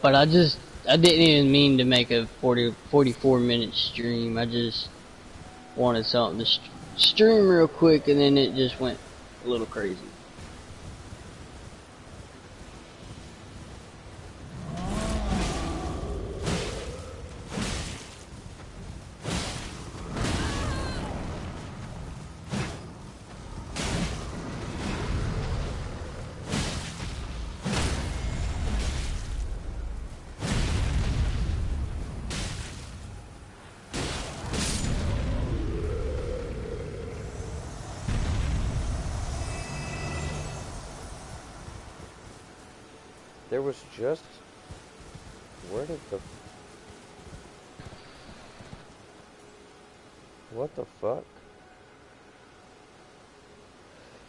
But I didn't even mean to make a 44-minute stream. I just wanted something to stream real quick, and then it just went a little crazy. There was just... Where did the... What the fuck?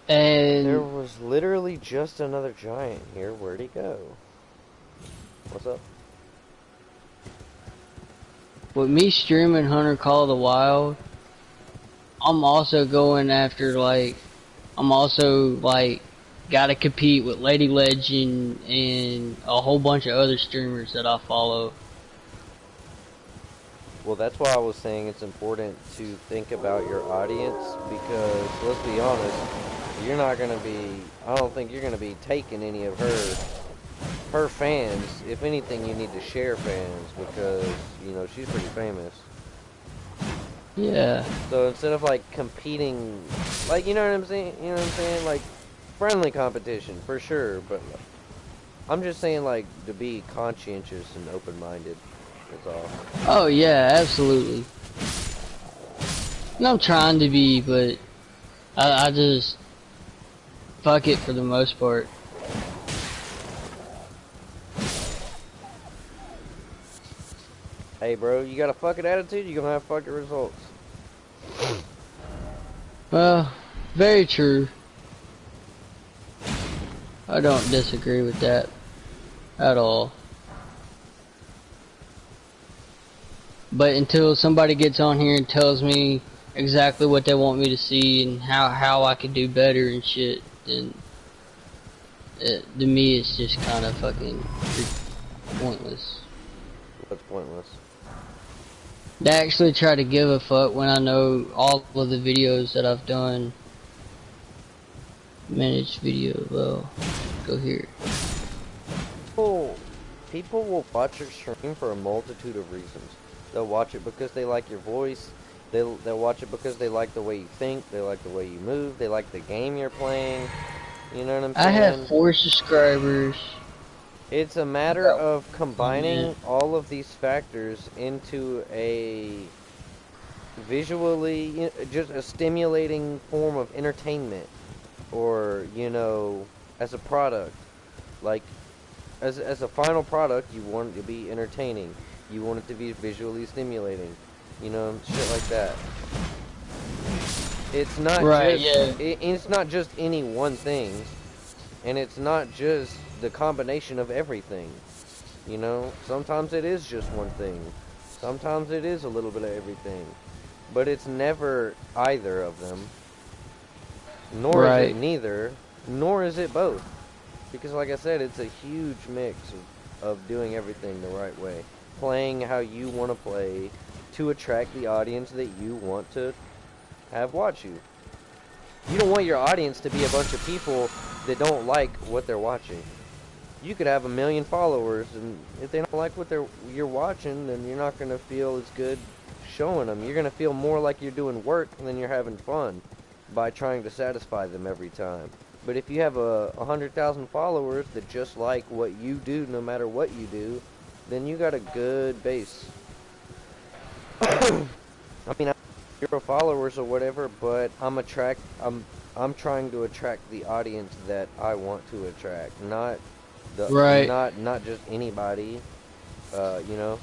And there was literally just another giant here. Where'd he go? What's up? With me streaming Hunter Call of the Wild, I'm also going after, like, I'm also, like, gotta compete with Lady Legend and a whole bunch of other streamers that I follow. Well, that's why I was saying it's important to think about your audience, because, let's be honest, you're not gonna be, I don't think you're gonna be taking any of her fans. If anything, you need to share fans, because, you know, she's pretty famous. Yeah. So instead of, like, competing, like, you know what I'm saying? You know what I'm saying? Like, friendly competition, for sure, but I'm just saying, like, to be conscientious and open-minded, that's all. Oh, yeah, absolutely. And I'm trying to be, but I just fuck it for the most part. Hey, bro, you got a fucking attitude, you're gonna have fucking results. Well, very true. I don't disagree with that at all. But until somebody gets on here and tells me exactly what they want me to see and how I can do better and shit, then to me it's just kind of fucking pointless. What's pointless? They actually try to give a fuck when I know all of the videos that I've done. Managed video, well, go here. People will watch your stream for a multitude of reasons. They'll watch it because they like your voice. They'll watch it because they like the way you think. They like the way you move. They like the game you're playing. You know what I'm saying? I have 4 subscribers. It's a matter of combining all of these factors into a visually, just a stimulating form of entertainment. Or, you know, as a product. Like, as a final product, you want it to be entertaining. You want it to be visually stimulating. You know, shit like that. It's not it's not just any one thing. And it's not just the combination of everything. You know, sometimes it is just one thing. Sometimes it is a little bit of everything. But it's never either of them. Nor is it neither, nor is it both. Because like I said, it's a huge mix of doing everything the right way. Playing how you want to play to attract the audience that you want to have watch you. You don't want your audience to be a bunch of people that don't like what they're watching. You could have 1 million followers, and if they don't like what you're watching, then you're not going to feel as good showing them. You're going to feel more like you're doing work than you're having fun by trying to satisfy them every time. But if you have 100,000 followers that just like what you do no matter what you do, then you got a good base. I mean, 0 followers or whatever, but I'm trying to attract the audience that I want to attract, not just anybody, you know.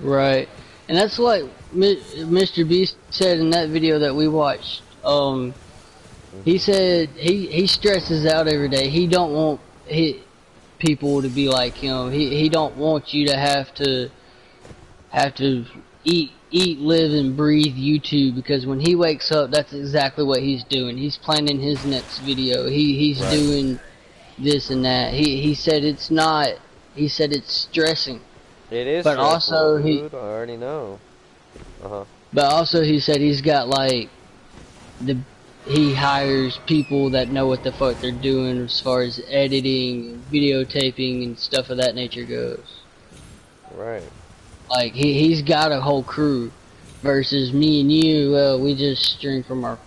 Right. And that's like Mr. Beast said in that video that we watched. He said he stresses out every day. He don't want people to be like him. He don't want you to have to eat, live, and breathe YouTube, because when he wakes up, that's exactly what he's doing. He's planning his next video. He's doing this and that. He said it's not he said it's stressing. It is But stressful, also dude. I already know. But also he said he's got like he hires people that know what the fuck they're doing as far as editing, videotaping, and stuff of that nature goes. Right. Like he's got a whole crew, versus me and you. We just stream from our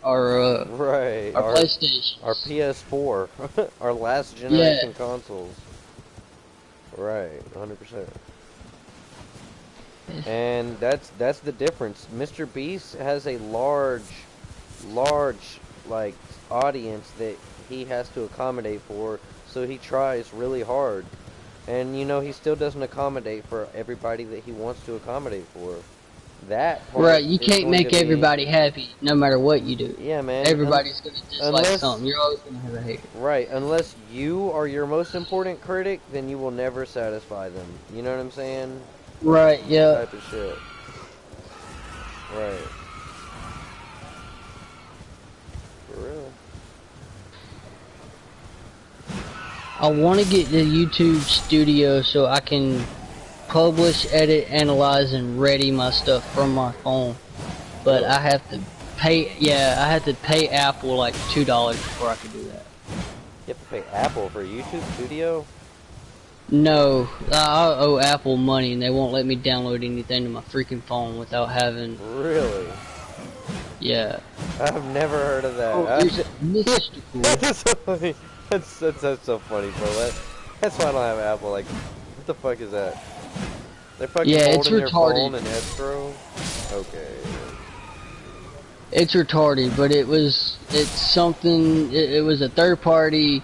right. PlayStation, our PS4, our last generation consoles. Right, 100%. And that's the difference. Mr. Beast has a large like audience that he has to accommodate for, so he tries really hard. And you know, he still doesn't accommodate for everybody that he wants to accommodate for. That part right? You is can't going make to be, everybody happy, no matter what you do. yeah, man. Everybody's gonna dislike something. You're always gonna have a hater. Right, unless you are your most important critic, then you will never satisfy them. You know what I'm saying? Right. Yeah. Type of shit. Right. For real. I want to get the YouTube studio so I can publish, edit, analyze, and ready my stuff from my phone. But I have to pay. Yeah, I have to pay Apple like $2 before I can do that. You have to pay Apple for YouTube Studio? No, I owe Apple money, and they won't let me download anything to my freaking phone without having. Really? Yeah. I've never heard of that. Oh, there's a mystical. That's so funny. That's so funny, bro. That's why I don't have Apple. Like, what the fuck is that? They're fucking holding your phone in escrow? Okay. It's retarded, but it's something, it was a third party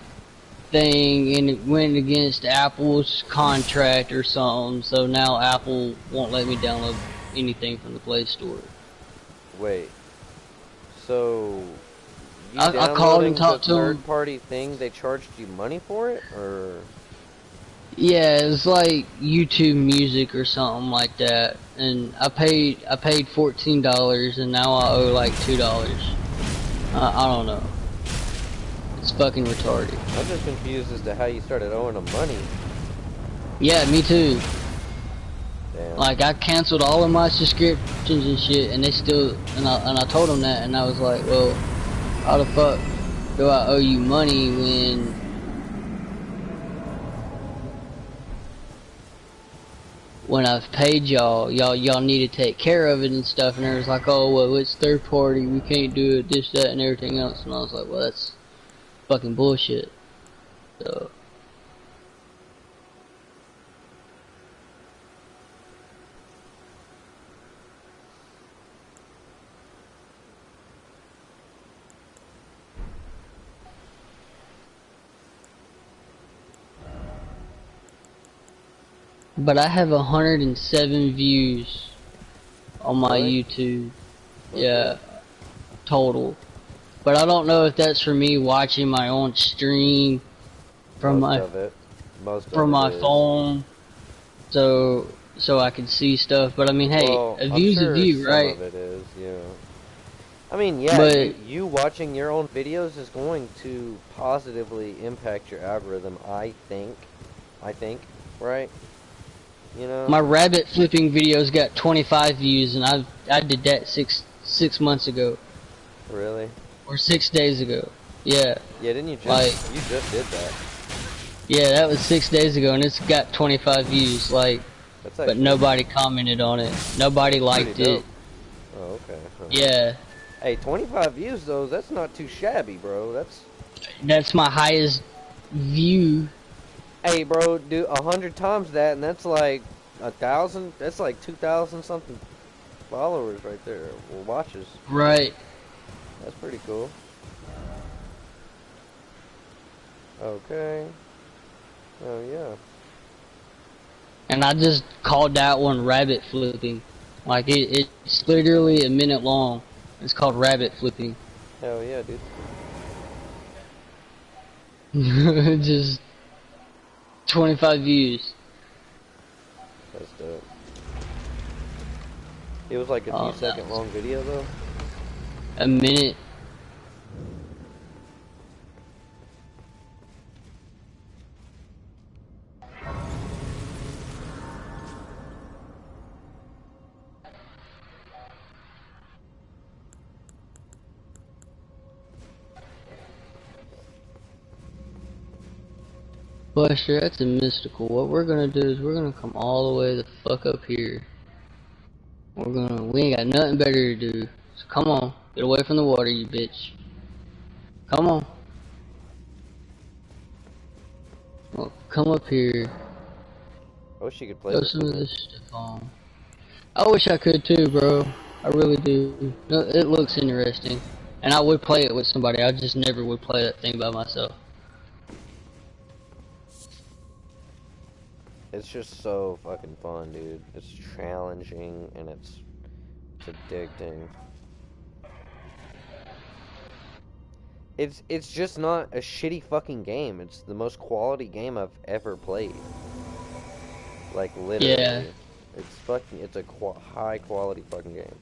thing, and it went against Apple's contract or something, so now Apple won't let me download anything from the Play Store. Wait. So, I called and talked to third party thing, they charged you money for it, or? Yeah, it's like YouTube Music or something like that, and I paid $14, and now I owe like $2. I don't know. It's fucking retarded. I'm just confused as to how you started owing them money. Yeah, me too. Damn. Like, I canceled all of my subscriptions and shit, and they still, and I told them that, and I was like, well, how the fuck do I owe you money when I've paid y'all need to take care of it and stuff, and they was like, oh, well, it's third party, we can't do it, this, that, and everything else, and I was like, well, that's fucking bullshit. So. But I have 107 views on my YouTube. Yeah, total. But I don't know if that's for me watching my own stream from my phone, so I can see stuff. But I mean, hey, a view's a view, right? Some of it is, yeah. I mean, yeah, but you watching your own videos is going to positively impact your algorithm. I think, right? You know, my rabbit flipping videos got 25 views, and I did that six months ago. Really? Or 6 days ago. Yeah. Yeah, didn't you just you just did that? Yeah, that was 6 days ago, and it's got 25 views. Like, but nobody commented on it. Nobody liked it. Oh, okay. Yeah. Hey, 25 views though, that's not too shabby, bro. That's my highest view. Hey, bro, do 100 times that, and that's like 1,000. That's like 2,000 something followers right there, or watches. Right. That's pretty cool. Okay. Oh yeah. And I just called that one rabbit flipping. Like it's literally a minute long. It's called rabbit flipping. Hell yeah, dude. Just 25 views. That's dope. It was like a 2-second long video though. A minute. Buster, that's a mystical. What we're gonna do is we're gonna come all the way the fuck up here. We ain't got nothing better to do. So come on, get away from the water, you bitch. Come on. Well, come up here. I wish you could play Throw this some of with me. this stuff on. I wish I could too, bro. I really do. No, it looks interesting. And I would play it with somebody. I just never would play that thing by myself. It's just so fucking fun, dude. It's challenging and it's addicting. It's just not a shitty fucking game. It's the most quality game I've ever played. Like literally. Yeah. It's a high quality fucking game.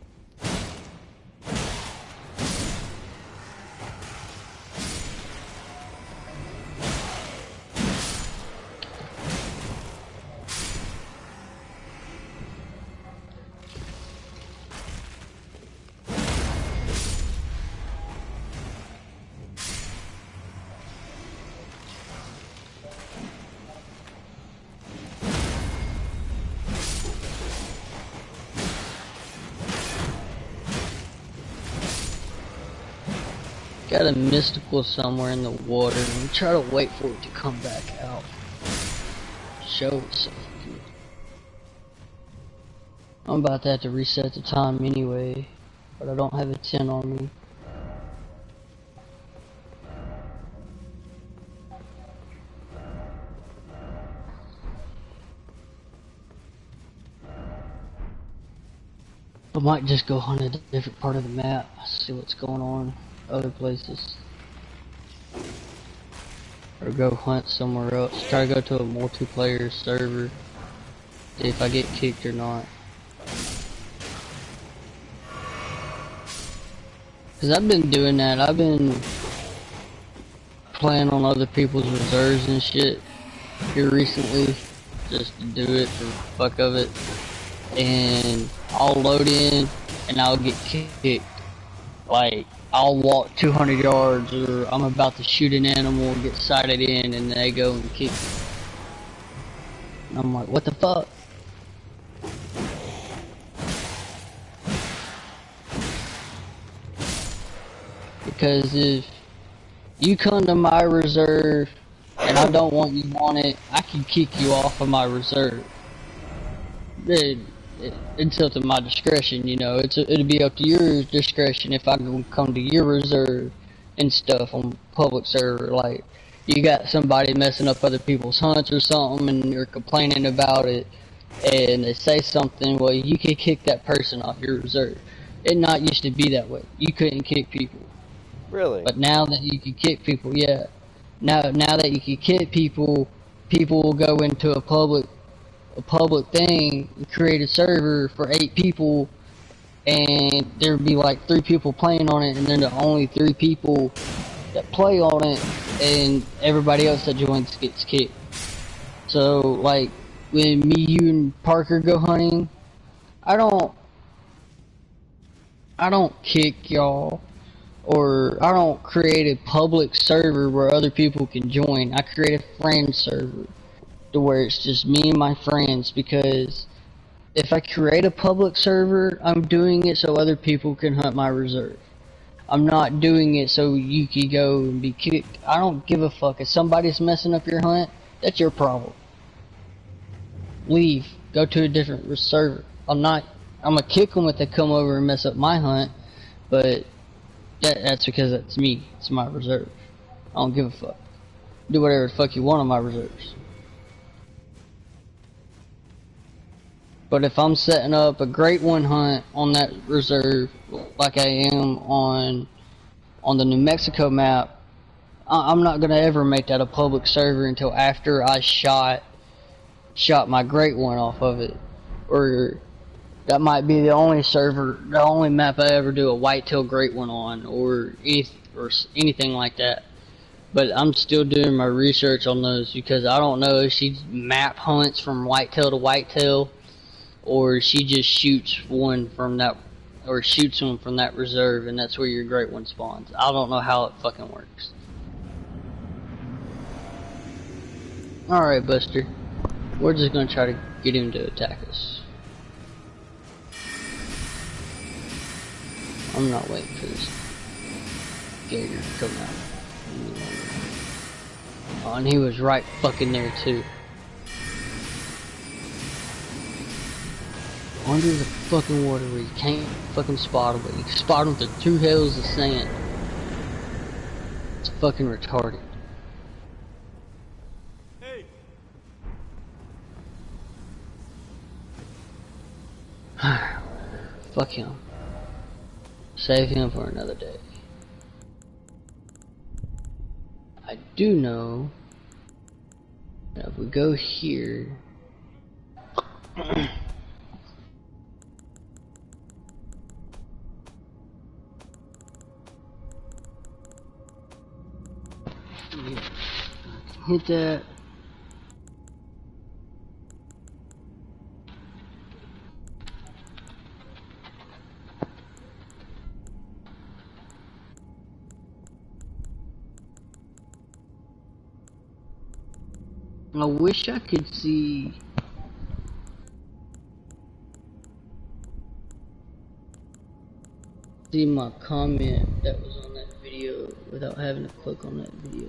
Got a mystical somewhere in the water and try to wait for it to come back out. Show itself. I'm about to have to reset the time anyway, but I don't have a 10 on me. I might just go hunt a different part of the map, see what's going on other places. Or go hunt somewhere else. Try to go to a multiplayer server. See if I get kicked or not. Cause I've been doing that. I've been playing on other people's reserves and shit here recently. Just to do it for the fuck of it. And I'll load in and I'll get kicked. Like, I'll walk 200 yards or I'm about to shoot an animal and get sighted in and they go and kick me. And I'm like, what the fuck? Because if you come to my reserve and I don't want you on it, I can kick you off of my reserve. It's up to my discretion, you know. It'll be up to your discretion if I come to your reserve and stuff on public server. Like, you got somebody messing up other people's hunts or something and you're complaining about it and they say something, well, you can kick that person off your reserve. It not used to be that way. You couldn't kick people. Really? But now that you can kick people, yeah. Now that you can kick people, people will go into a public thing and create a server for 8 people and there'd be like 3 people playing on it and they're the only 3 people that play on it and everybody else that joins gets kicked. So like when me, you and Parker go hunting, I don't kick y'all or I don't create a public server where other people can join. I create a friend server to where it's just me and my friends, because if I create a public server, I'm doing it so other people can hunt my reserve. I'm not doing it so you can go and be kicked. I don't give a fuck. If somebody's messing up your hunt, that's your problem. Leave. Go to a different server. I'm gonna kick them if they come over and mess up my hunt, but that's because that's me. It's my reserve. I don't give a fuck. Do whatever the fuck you want on my reserves. But if I'm setting up a great one hunt on that reserve, like I am on the New Mexico map, I'm not gonna ever make that a public server until after I shot my great one off of it. Or that might be the only server, the only map I ever do a whitetail great one on, or anything like that. But I'm still doing my research on those because I don't know if she map hunts from whitetail to whitetail, or she just shoots one from that, or shoots one from that reserve, and that's where your great one spawns. I don't know how it fucking works. Alright, Buster. We're just gonna try to get him to attack us. I'm not waiting for this gator to come out. Oh, and he was right fucking there too. Under the fucking water where you can't fucking spot him, but you can spot him through 2 hills of sand. It's fucking retarded. Hey. Fuck him. Save him for another day. I do know that if we go here, hit that. I wish I could see my comment that was on that video without having to click on that video.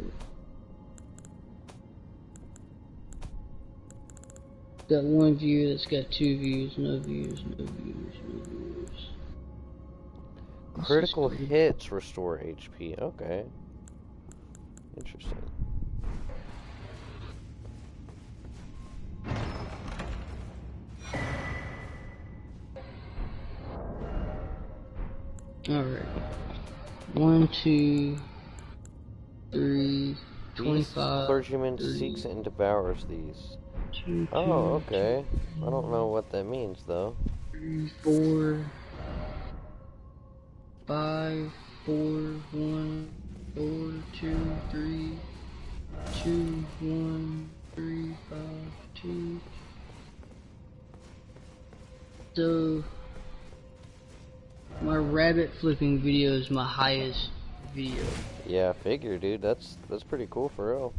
Got 1 view, that's got 2 views, no views, no views, no views. Critical hits restore HP. Okay. Interesting. Alright. 1, 2, 3, 25. Clergyman 3, seeks and devours these. 2, Oh, okay. I don't know what that means though. 3, 4, 5, 4, 1, 4, 2, 3, 2, 1, 3, 5, 2. So my rabbit flipping video is my highest video. Yeah, I figure, dude. That's pretty cool for real.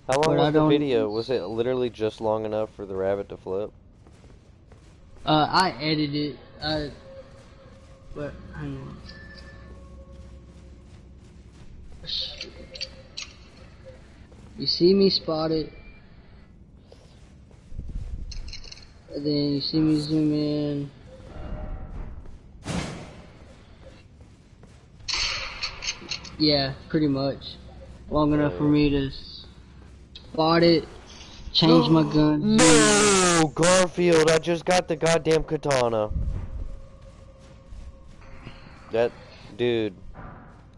How long was the video? Was it literally just long enough for the rabbit to flip? I edited it. But hang on. You see me spot it, and then you see me zoom in. Yeah, pretty much. Long enough for me to spot it, change my gun. No, Garfield, I just got the goddamn katana. Dude,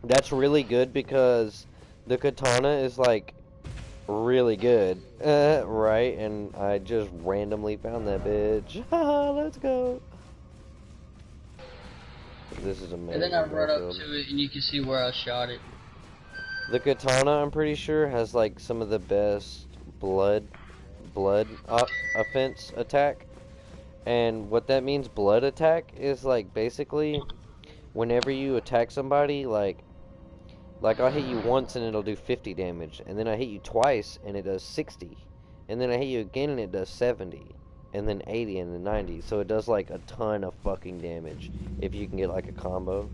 that's really good because the katana is like really good, right? And I just randomly found that bitch. Let's go. This is amazing. And then I run up Garfield. to it, and you can see where I shot it. The katana, I'm pretty sure, has like some of the best blood offense attack. And what that means, blood attack, is like basically whenever you attack somebody, like I'll hit you once and it'll do 50 damage, and then I hit you twice and it does 60, and then I hit you again and it does 70, and then 80 and then 90. So it does like a ton of fucking damage if you can get like a combo.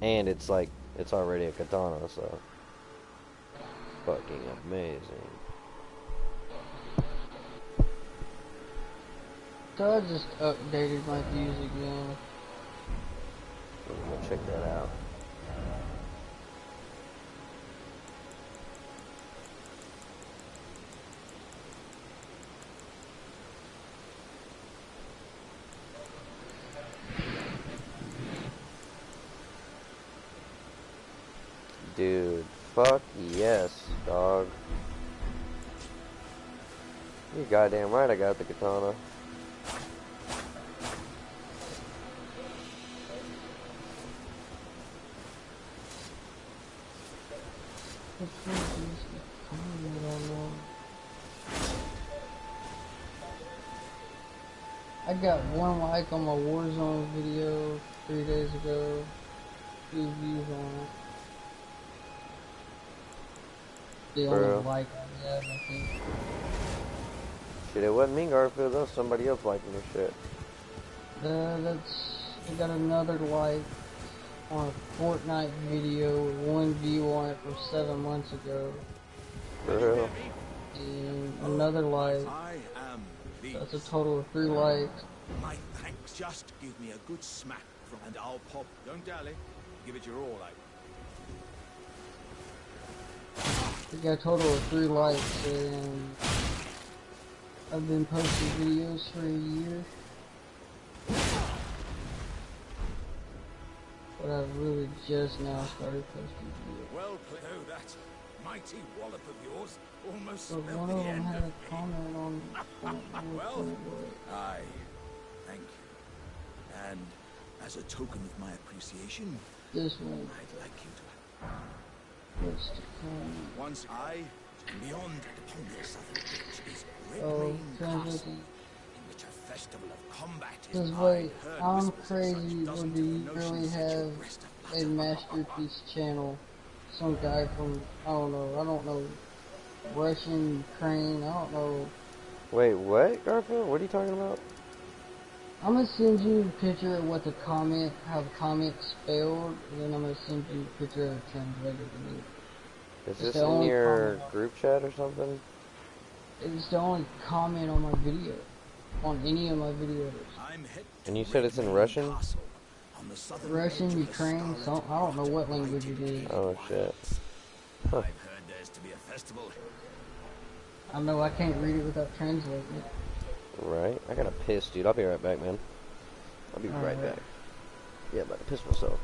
And it's like it's already a katana, so fucking amazing. So I just updated my views again. I'm gonna check that out. Dude, fuck yes, dog. You're goddamn right I got the katana. I got 1 like on my Warzone video 3 days ago. 2 views on it. The For only real. like I have, I think. Shit, it wasn't me, Garfield. That was somebody else liking your shit. I got another like on a Fortnite video with 1 view on it from 7 months ago. For real. And another like. That's a total of 3 likes. My thanks. Just give me a good smack and I'll pop. Don't dally. Give it your all, like. We got a total of 3 likes, and I've been posting videos for a year. But I've really just now started posting videos. Well, oh, that mighty wallop of yours almost But spelled one the of them end had of a comment on Well, aye, thank you. And as a token of my appreciation, this one. I'd like you to. What's the comment? Once beyond upon the southern edge is Red Oh, Rain Castle, translating. in which a festival of combat is Because wait, I'm crazy, or do you really have a masterpiece channel? Some guy from, I don't know, Russian, Ukraine, I don't know. Wait, what, Garfield? What are you talking about? I'm gonna send you a picture of what the comment, how the comment's spelled, and then I'm gonna send you a picture of it translated to me. Is this in your group chat or something? It's the only comment on my video, on any of my videos. And you said it's in Russian? Russian, Ukraine, I don't know what language it is. Oh shit. Huh. I've heard there's to be a festival. I know I can't read it without translating it. Right? I gotta piss, dude. I'll be right back, man. I'll be right back. Yeah, I'm about to piss myself.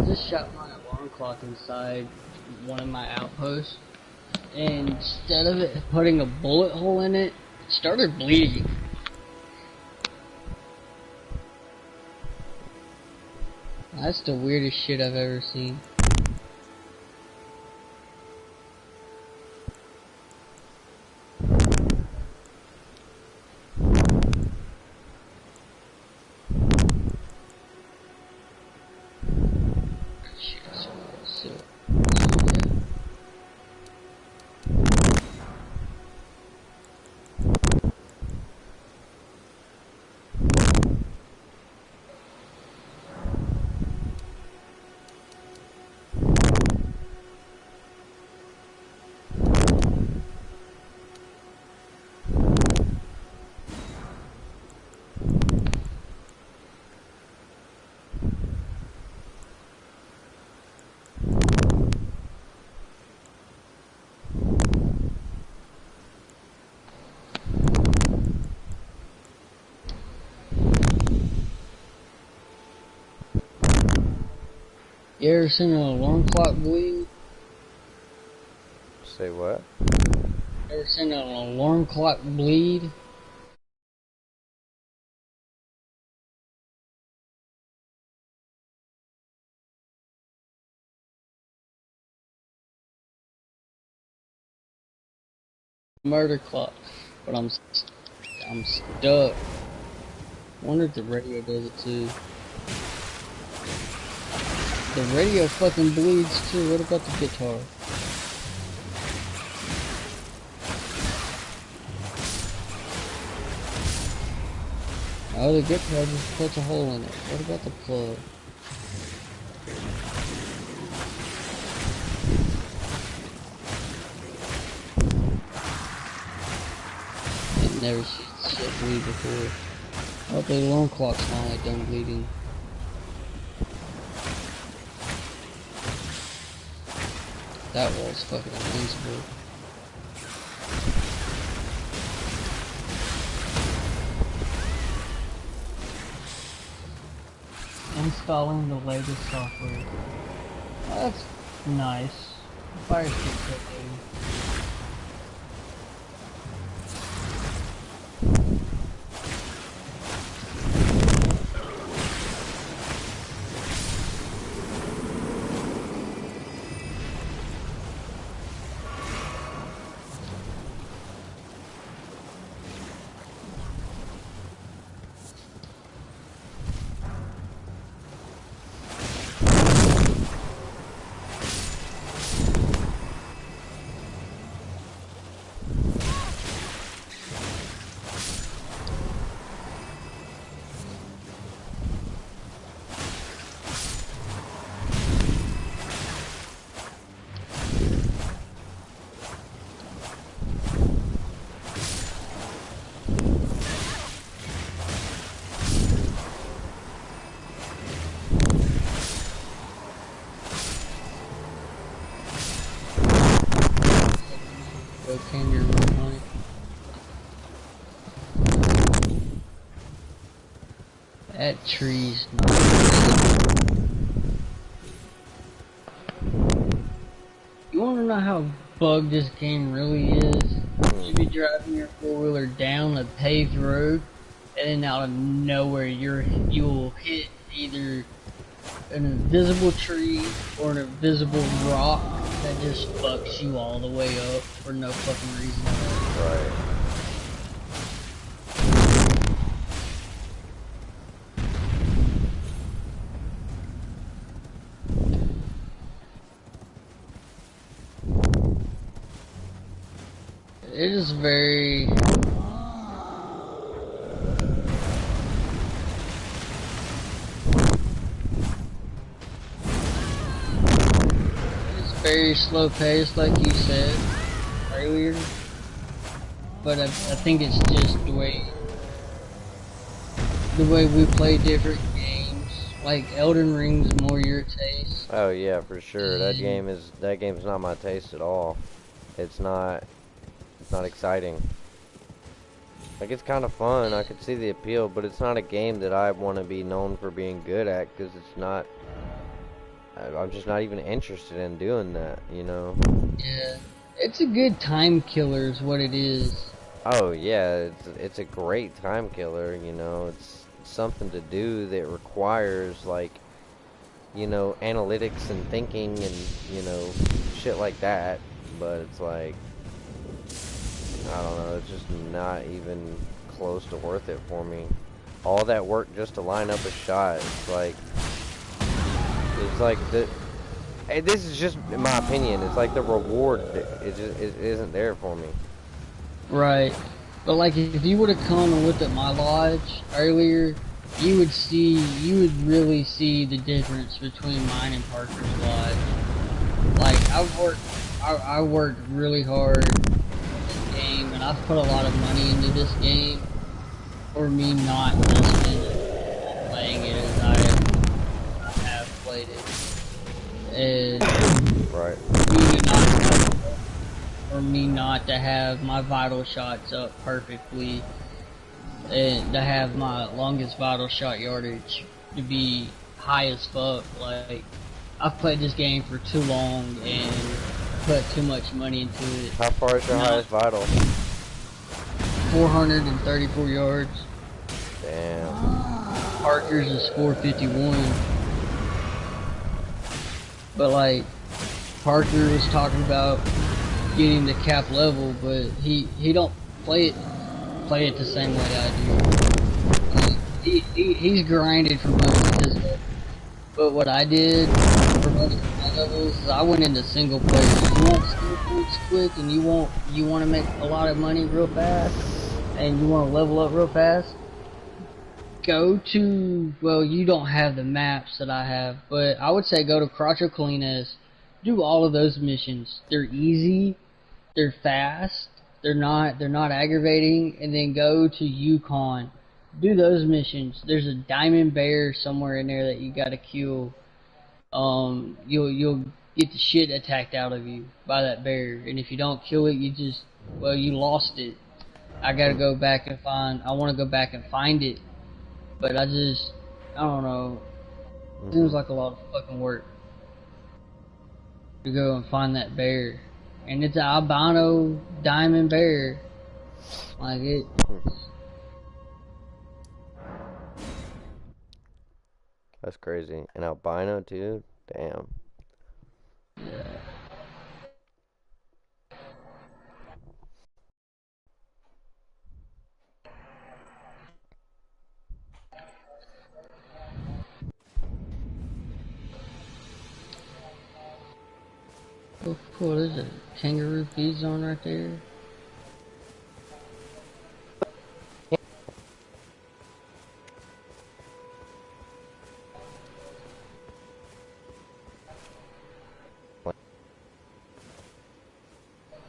Just shot my alarm clock inside one of my outposts, and instead of it putting a bullet hole in it, it started bleeding. That's the weirdest shit I've ever seen. You ever seen an alarm clock bleed? Say what? Ever seen an alarm clock bleed? Murder clock, but I'm stuck. Wonder if the radio does it too. The radio fucking bleeds too. What about the guitar? Oh, the guitar just puts a hole in it. What about the plug? I've never seen shit bleed before. Oh, the alarm clock's finally done bleeding. That wall's fucking invincible. Installing the latest software. Oh, that's nice. Fire stick's okay. Can you run it? That tree's not good. You wanna know how bugged this game really is? You be driving your four-wheeler down a paved road, and then out of nowhere you'll hit either an invisible tree or an invisible rock that just fucks you all the way up for no fucking reason at all. Right. It is very... very slow paced, like you said earlier, but I think it's just the way we play different games. Like Elden Ring's more your taste. Oh yeah, for sure. That game's not my taste at all. It's not exciting. Like, it's kind of fun. I could see the appeal, but it's not a game that I want to be known for being good at, because it's not. I'm just not even interested in doing that, you know? Yeah. It's a good time killer is what it is. Oh, yeah, it's a great time killer, you know? It's something to do that requires, like, you know, analytics and thinking and, you know, shit like that. But it's like, I don't know, it's just not even close to worth it for me. All that work just to line up a shot, it's like this is just in my opinion, it's like the reward it isn't there for me. Right. But like, if you would have come and looked at my lodge earlier, you would really see the difference between mine and Parker's lodge. Like, I worked really hard on this game, and I've put a lot of money into this game for me not to spend it on playing it as I have played it. And right. For me not to have my vital shots up perfectly, and to have my longest vital shot yardage to be high as fuck, like, I've played this game for too long and put too much money into it. How far is your highest vital? 434 yards. Damn. Parker's is 451. But like, Parker was talking about getting the cap level, but he don't play it the same way I do. He's grinded for most of his levels. But what I did for most of my levels is I went into single player. You want skill points quick and you want to make a lot of money real fast and you want to level up real fast, go to, well, you don't have the maps that I have, but I would say go to Collonius10's. Do all of those missions. They're easy, they're fast, they're not aggravating, and then go to Yukon. Do those missions. There's a diamond bear somewhere in there that you gotta kill. You'll get the shit attacked out of you by that bear, and if you don't kill it, you lost it. I gotta go back and I wanna go back and find it, but I don't know. It seems like a lot of fucking work to go and find that bear, and it's an albino diamond bear. Like it. That's crazy. An albino too? Damn. Yeah. Oh, cool. There's a kangaroo feed zone right there.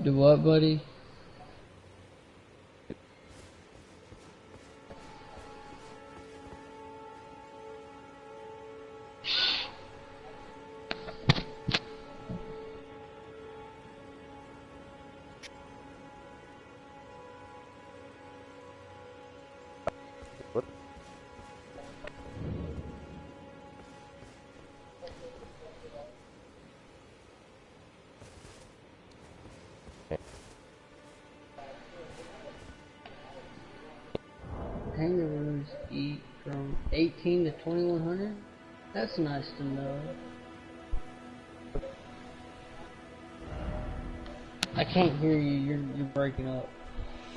Do what, buddy? What? Kangaroos eat from 18 to 2100? That's nice to know. I can't hear you, you're breaking up.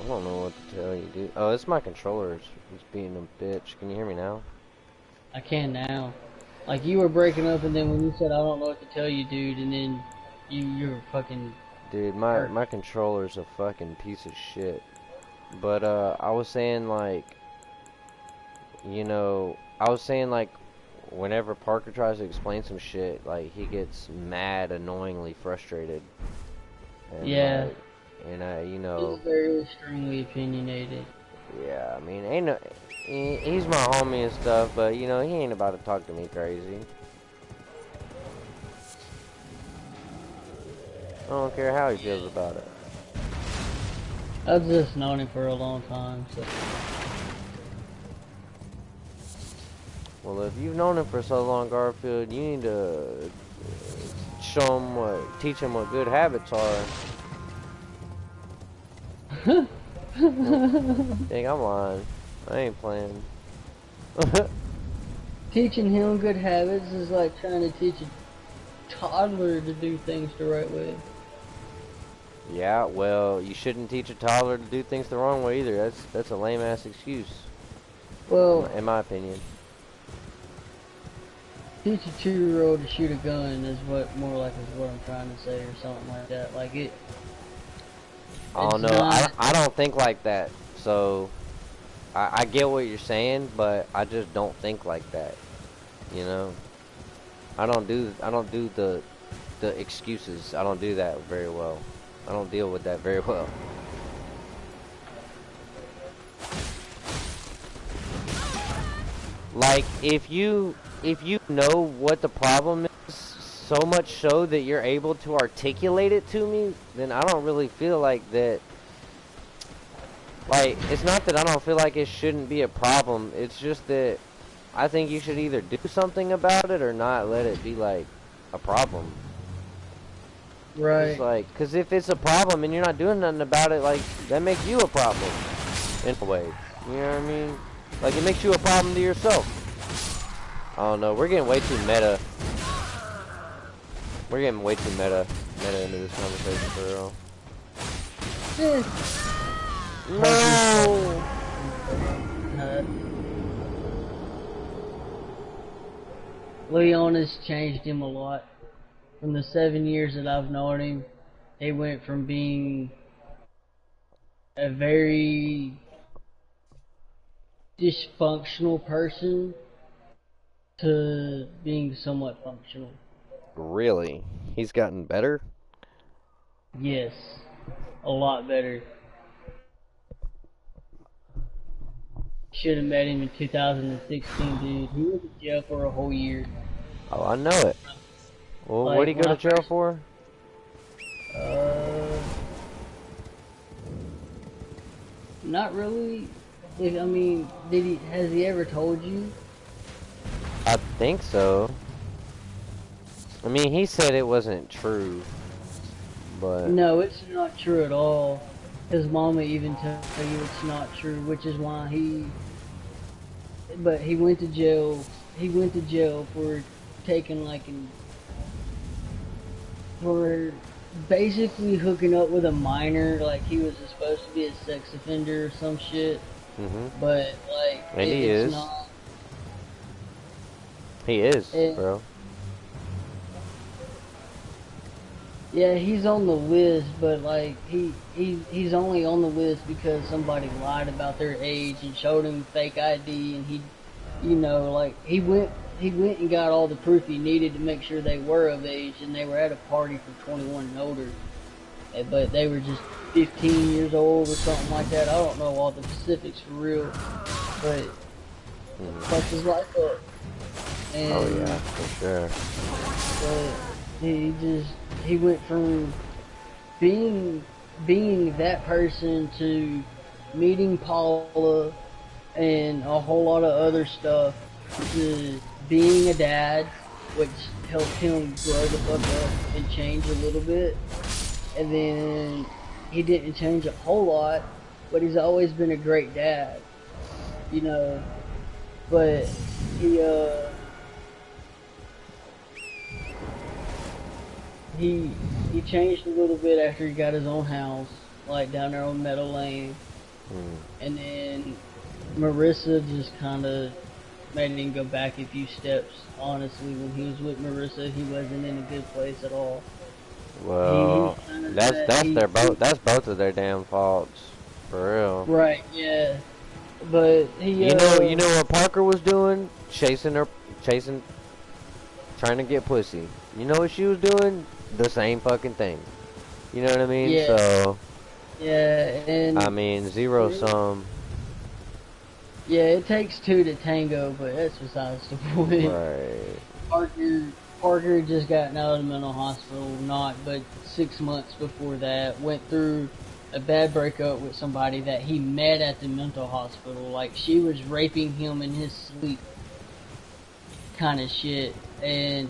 I don't know what to tell you, dude. Oh, it's my controller. It's being a bitch. Can you hear me now? I can now. Like, you were breaking up, and then when you said I don't know what to tell you, dude, and then you were fucking... Dude, my controller's a fucking piece of shit. But, I was saying, like... You know, I was saying, like, whenever Parker tries to explain some shit, like, he gets mad, annoyingly frustrated. And, Yeah. like, and, you know... He's very extremely opinionated. Yeah, I mean, he's my homie and stuff, but, you know, he ain't about to talk to me crazy. I don't care how he feels about it. I've just known him for a long time, so... Well, if you've known him for so long, Garfield, you need to teach him what good habits are. Think I'm lying. I ain't playing. Teaching him good habits is like trying to teach a toddler to do things the right way. Yeah, well, you shouldn't teach a toddler to do things the wrong way either. That's a lame-ass excuse. Well, in my opinion. Teach a 2-year-old to shoot a gun is what I'm trying to say, or something like that. Like it. Oh no, I don't think like that. So I get what you're saying, but I just don't think like that. You know, I don't do the excuses. I don't do that very well. I don't deal with that very well. Like if you know what the problem is, so much so that you're able to articulate it to me, then I don't really feel like that. Like, it's not that I don't feel like it shouldn't be a problem. It's just that I think you should either do something about it or not let it be like a problem. Right. It's like, because if it's a problem and you're not doing nothing about it, like, that makes you a problem. In a way. You know what I mean? Like, it makes you a problem to yourself. I don't know. We're getting way too meta. We're getting way too meta into this conversation for real. No! Leon has changed him a lot. From the 7 years that I've known him, he went from being a very dysfunctional person to being somewhat functional. Really? He's gotten better? Yes, a lot better. Should have met him in 2016, dude. He went to jail for a whole year. Oh, I know it. Well, Like, what did he go to jail for? Not really. I mean, has he ever told you? I think so. I mean, he said it wasn't true, but... No, it's not true at all. His mama even tells you it's not true, which is why But he went to jail. He went to jail for taking for basically hooking up with a minor. Like he was supposed to be a sex offender or some shit. But like, and he is. Not. He is, bro. Yeah, he's on the list, but like he's only on the list because somebody lied about their age and showed him fake ID, and he, you know, like he went and got all the proof he needed to make sure they were of age, and they were at a party for 21 and older, but they were just 15 years old or something like that. I don't know all the specifics for real, but fuck his life up. And, oh yeah, for sure. But he went from being that person to meeting Paula and a whole lot of other stuff to being a dad, which helped him grow the fuck up and change a little bit. And then he didn't change a whole lot, but he's always been a great dad, you know. But he changed a little bit after he got his own house, like down there on Meadow Lane. And then Marissa just kind of made him go back a few steps. Honestly, when he was with Marissa, he wasn't in a good place at all. Well, that's both of their damn faults, for real. Right? Yeah. But he. You know what Parker was doing? Trying to get pussy. You know what she was doing? The same fucking thing. You know what I mean? Yeah. So. Yeah, and I mean, zero sum. Yeah, it takes two to tango, but that's besides the point. Right. Parker just gotten out of the mental hospital, but 6 months before that, went through a bad breakup with somebody that he met at the mental hospital. Like, she was raping him in his sleep, kind of shit. And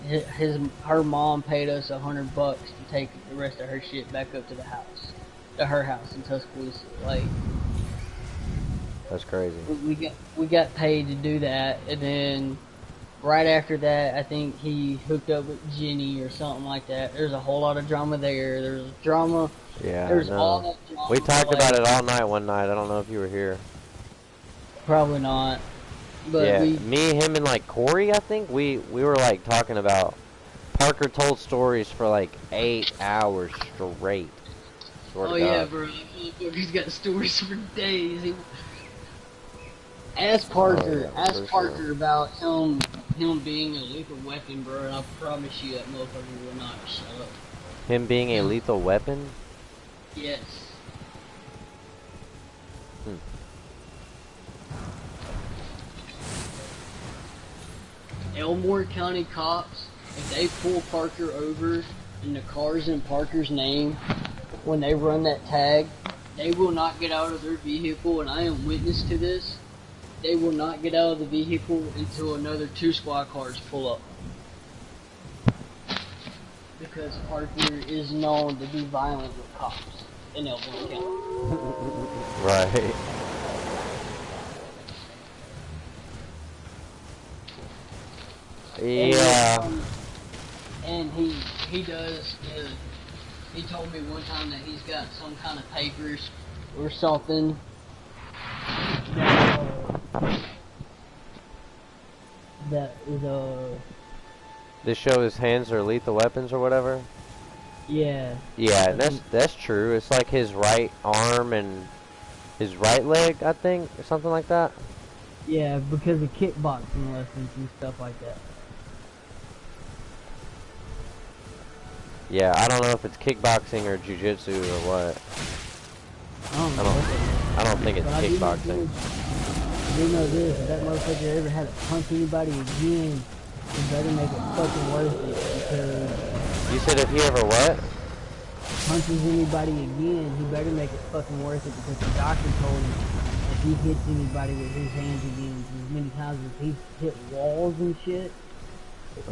her mom paid us $100 to take the rest of her shit back up to her house in Tuscaloosa. Like, that's crazy. We got paid to do that, and then right after that, I think he hooked up with Jenny or something like that. There's a whole lot of drama there. There's drama. Yeah, there's all that drama. We talked about it all night one night. I don't know if you were here. Probably not. But yeah, me, him, and like Corey, I think we were like talking about. Parker told stories for like 8 hours straight. Oh yeah, bro. He's got stories for days. Ask Parker. Ask Parker about him being a lethal weapon, bro. And I promise you that motherfucker will not shut up. Him being a lethal weapon? Yes. Elmore County cops, if they pull Parker over and the car's in Parker's name, when they run that tag, they will not get out of their vehicle, and I am witness to this. They will not get out of the vehicle until another 2 squad cars pull up. because Parker is known to be violent with cops in Elden County. Right. Yeah. And he does. He told me one time that he's got some kind of papers or something that is This show his hands are lethal weapons or whatever. Yeah. Yeah, that's true. It's like his right arm and his right leg, I think, or something like that. Yeah, because of kickboxing lessons and stuff like that. Yeah, I don't know if it's kickboxing or jujitsu or what. I don't think it's kickboxing. I do know this, if that motherfucker ever had to punch anybody again, you better make it fucking worth it, because... You said if he ever what? Punches anybody again, he better make it fucking worth it, because the doctor told him if he hits anybody with his hands again as many times as he's hit walls and shit,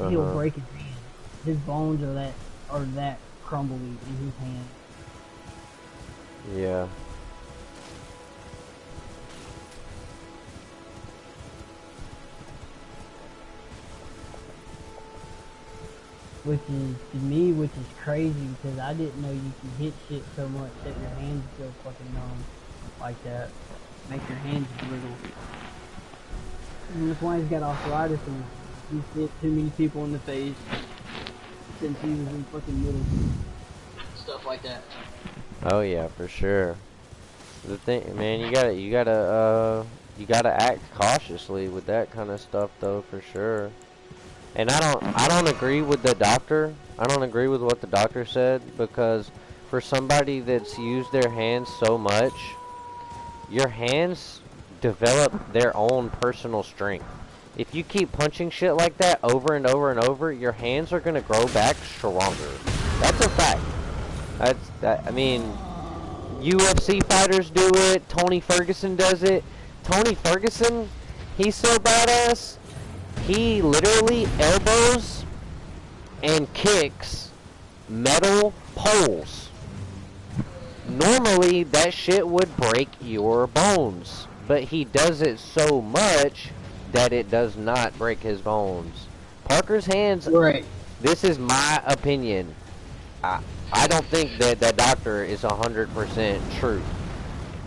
he'll break his hand. His bones are that crumbly in his hand. Yeah. Which is crazy, because I didn't know you could hit shit so much that your hands go fucking numb like that. Make your hands brittle. And that's why he's got arthritis, and he's hit too many people in the face since he was in fucking middle school. Stuff like that. Oh yeah, for sure. The thing, man, you gotta act cautiously with that kind of stuff, though, for sure. And I don't agree with the doctor. I don't agree with what the doctor said, because for somebody that's used their hands so much, your hands develop their own personal strength. If you keep punching shit like that over and over and over, your hands are gonna grow back stronger. That's a fact. I mean, UFC fighters do it. Tony Ferguson does it. Tony Ferguson, he's so badass. He literally elbows and kicks metal poles. Normally, that shit would break your bones, but he does it so much that it does not break his bones. Parker's hands, right. This is my opinion. I don't think that that doctor is 100% true.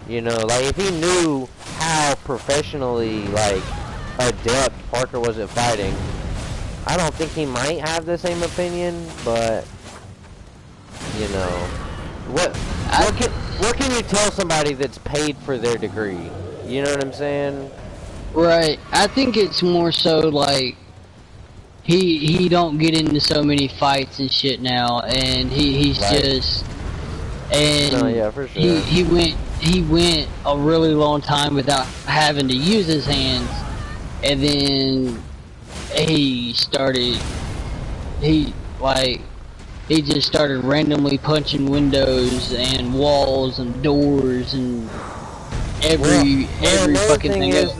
You know, like, if he knew how professionally, like, adept Parker was at fighting, I don't think he might have the same opinion, but, you know, what can you tell somebody that's paid for their degree? You know what I'm saying? Right. I think it's more so like he don't get into so many fights and shit now, and he's right. Just and no, yeah, for sure. he went a really long time without having to use his hands, and then he just started randomly punching windows and walls and doors and every fucking thing. Is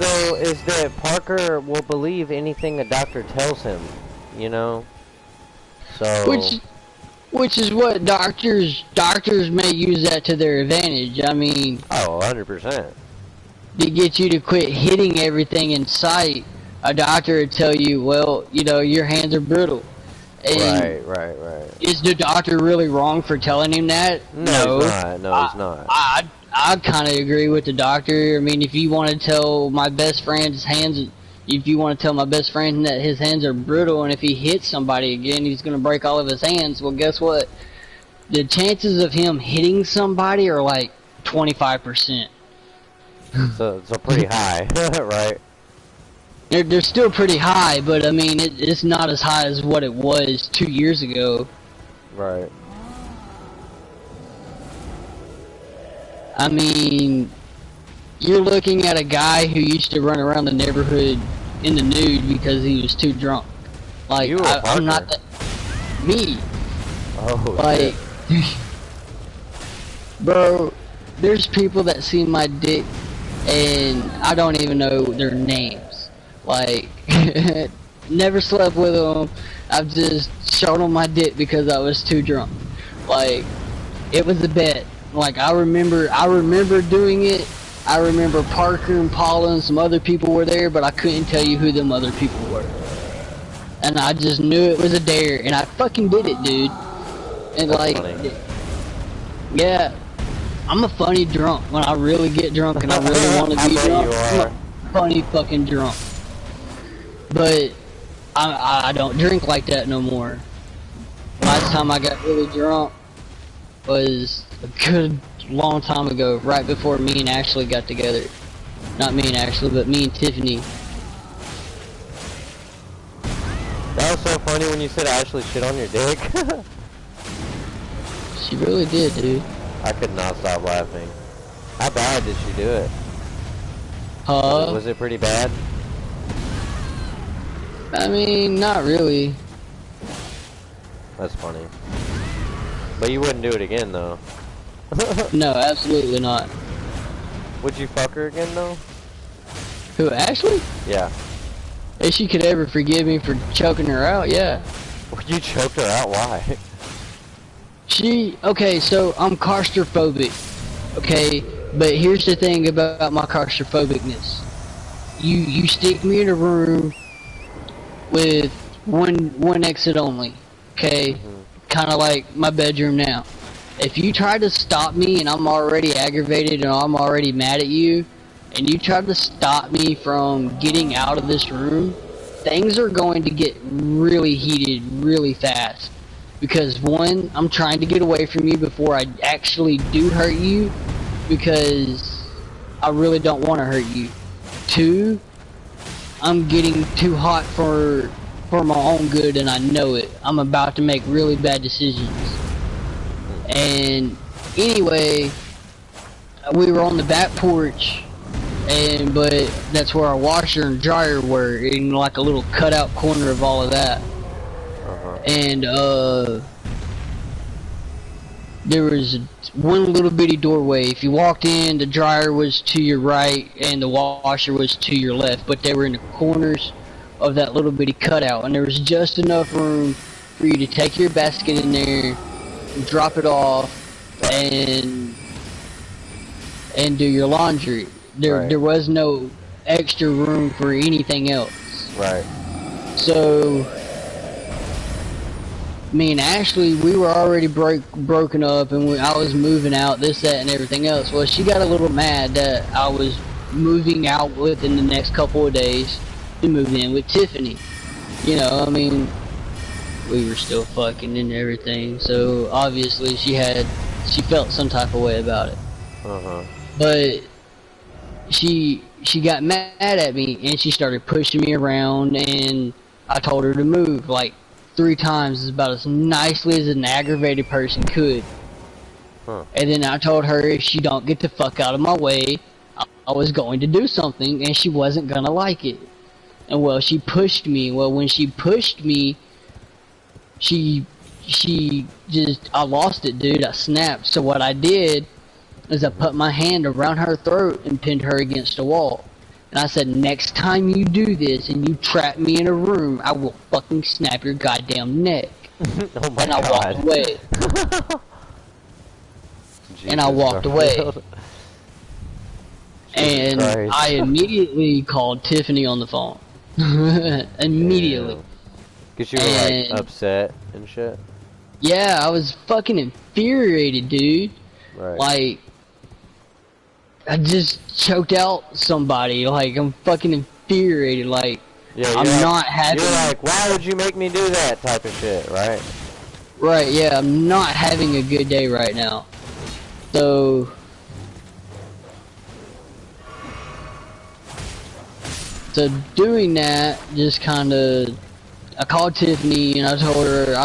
that Parker will believe anything a doctor tells him, you know. So which is what doctors may use that to their advantage. I mean, 100%. To get you to quit hitting everything in sight, a doctor would tell you, well, you know, your hands are brittle. And right. Is the doctor really wrong for telling him that? No, he's not. No, he's not. I kind of agree with the doctor. I mean, if you want to tell my best friend's hands, if you want to tell my best friend that his hands are brittle, and if he hits somebody again, he's going to break all of his hands, well, guess what? The chances of him hitting somebody are like 25%. So pretty high, right? They're still pretty high, but I mean, it's not as high as what it was 2 years ago. Right. I mean, you're looking at a guy who used to run around the neighborhood in the nude because he was too drunk. Like, I'm not that... Me. Oh, like, bro, there's people that see my dick and I don't even know their names. Like, never slept with them. I've just showed him my dick because I was too drunk. Like, it was a bet. Like, I remember doing it. I remember Parker and Paula and some other people were there, but I couldn't tell you who them other people were. And I just knew it was a dare, and I fucking did it, dude. And that's like, funny. Yeah, I'm a funny drunk. When I really get drunk and I really want to be drunk, I'm a funny fucking drunk. But I don't drink like that no more. Last time I got really drunk was a good long time ago, right before me and Ashley got together. Not me and Ashley, but me and Tiffany. That was so funny when you said Ashley shit on your dick. She really did, dude. I could not stop laughing. How bad did she do it? Was it pretty bad? I mean, not really. That's funny. But you wouldn't do it again, though. No, absolutely not. Would you fuck her again, though? Who, Ashley? Yeah. If she could ever forgive me for choking her out, yeah. You choked her out? Why? Okay, so I'm claustrophobic, okay? But here's the thing about my claustrophobicness. You stick me in a room with one exit only, okay? Kind of like my bedroom now. If you try to stop me and I'm already aggravated and I'm already mad at you, and you try to stop me from getting out of this room, things are going to get really heated really fast. Because one, I'm trying to get away from you before I actually do hurt you, because I really don't want to hurt you. Two, I'm getting too hot for my own good and I know it. I'm about to make really bad decisions. And anyway, we were on the back porch, but that's where our washer and dryer were, in like a little cutout corner of all of that. And there was one little bitty doorway. If you walked in, the dryer was to your right and the washer was to your left, but they were in the corners of that little bitty cutout, and there was just enough room for you to take your basket in there, drop it off, and do your laundry. There was no extra room for anything else. Right. So me and Ashley, we were already broken up, and I was moving out, this, that, and everything else. Well, she got a little mad that I was moving out within the next couple of days to move in with Tiffany. You know, I mean, we were still fucking and everything, so obviously she felt some type of way about it. But she got mad at me, and she started pushing me around, and I told her to move like 3 times, about as nicely as an aggravated person could. And then I told her if she don't get the fuck out of my way, I was going to do something, and she wasn't gonna like it. And well, she pushed me. Well, when she pushed me, she just, I lost it, dude. I snapped. So what I did is I put my hand around her throat and pinned her against a wall. And I said, next time you do this and you trap me in a room, I will fucking snap your goddamn neck. Oh my and I God. walked away. And I walked away. And Christ. I immediately called Tiffany on the phone. Immediately. Cause you were like upset and shit? Yeah, I was fucking infuriated, dude. Right. Like, I just choked out somebody. Like, I'm fucking infuriated. Like, yeah, I'm not having... You're like, why would you make me do that type of shit, right? Right, yeah, I'm not having a good day right now. So doing that, just kind of, I called Tiffany and I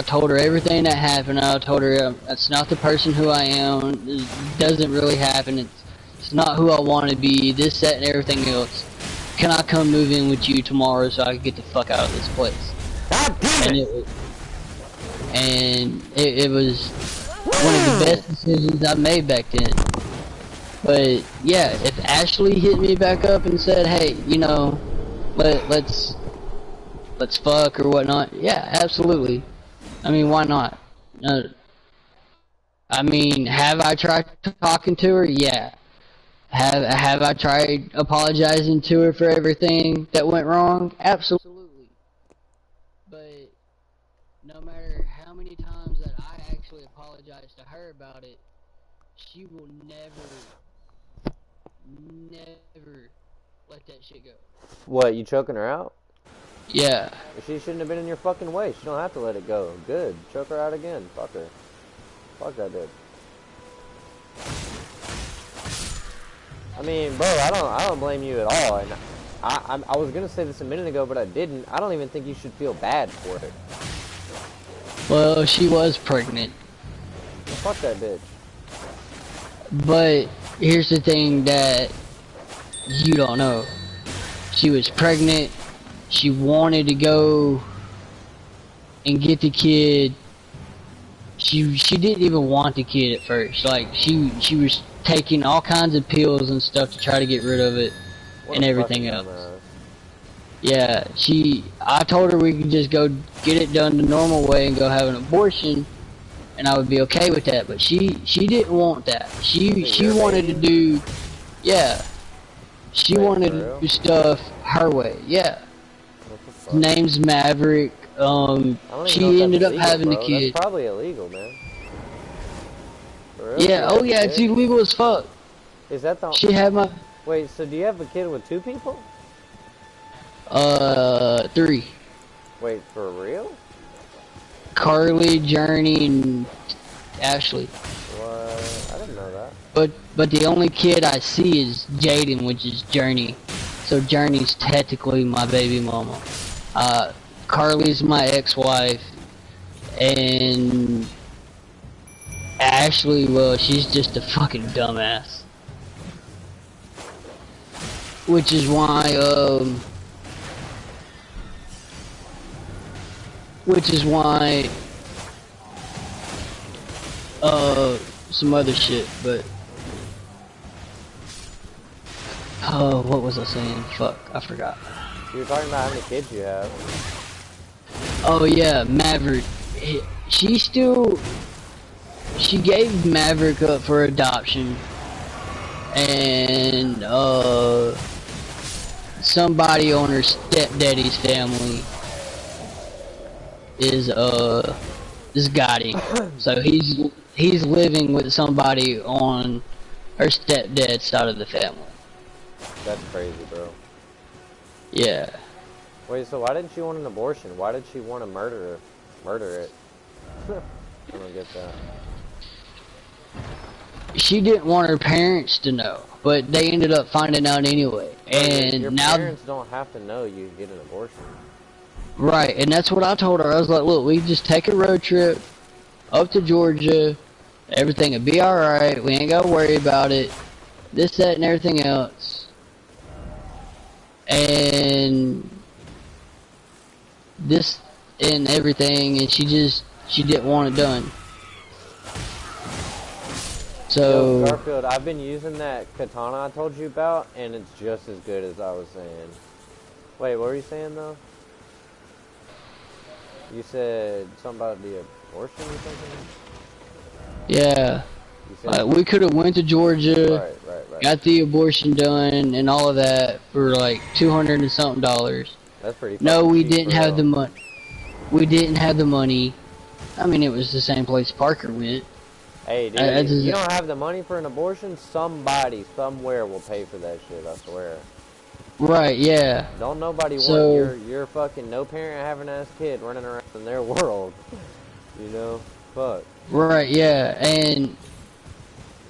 told her everything that happened. I told her that's not the person who I am. It doesn't really happen. It's not who I want to be. This, that, and everything else. Can I come move in with you tomorrow so I can get the fuck out of this place? God damn it! And it was one of the best decisions I made back then. But yeah, if Ashley hit me back up and said, hey, you know, let's fuck or whatnot, yeah, absolutely. I mean, why not? I mean, have I tried talking to her? Yeah. Have I tried apologizing to her for everything that went wrong? Absolutely. But no matter how many times that I actually apologize to her about it, she will never let that shit go. What, you choking her out? Yeah. She shouldn't have been in your fucking way. She don't have to let it go. Good. Choke her out again. Fuck her. Fuck that bitch. I mean, bro, I don't blame you at all. And I was gonna say this a minute ago, but I didn't. I don't even think you should feel bad for it. Well, she was pregnant. Well, fuck that bitch. But here's the thing that you don't know. She was pregnant. She wanted to go and get the kid. She didn't even want the kid at first. Like she was taking all kinds of pills and stuff to try to get rid of it and everything else. Yeah, I told her we could just go get it done the normal way and go have an abortion, and I would be okay with that. But she didn't want that. She wanted to do, yeah. She wanted to do stuff her way. Yeah. His name's Maverick. She ended up having the kid. That's probably illegal, man. Yeah. Oh yeah, it's illegal as fuck. Is that the? She had my. Wait, so do you have a kid with 2 people? 3. Wait, for real? Carly, Journey, and Ashley. What? I didn't know that. But the only kid I see is Jaden, which is Journey. So Journey's technically my baby mama. Carly's my ex-wife, and Ashley, well, she's just a fucking dumbass. Which is why, some other shit, but, what was I saying? Fuck, I forgot. You were talking about how many kids you have. Oh yeah, Maverick. She gave Maverick up for adoption, and somebody on her stepdaddy's family is Gotti. So he's living with somebody on her stepdad's side of the family. That's crazy, bro. Yeah. Wait, so why didn't she want an abortion? Why did she want to murder it? I don't get that. She didn't want her parents to know, but they ended up finding out anyway. And your now parents don't have to know you get an abortion. Right, and that's what I told her. I was like, look, we just take a road trip up to Georgia. Everything will be alright. We ain't got to worry about it. This, that, and everything else. And this and everything, and she didn't want it done. So Yo, Garfield, I've been using that katana I told you about, and it's just as good as I was saying. Wait, what were you saying though? You said something about the abortion or something? yeah, we could have went to Georgia, right. got the abortion done, and all of that for like $200 and something. That's pretty. No, we cheap, didn't bro. have the money. We didn't have the money. I mean, it was the same place Parker went. Hey, dude, you don't have the money for an abortion? Somebody, somewhere will pay for that shit, I swear. Right, yeah. Don't nobody want your fucking no-parent having-ass kid running around in their world. You know? Fuck. Right, yeah, and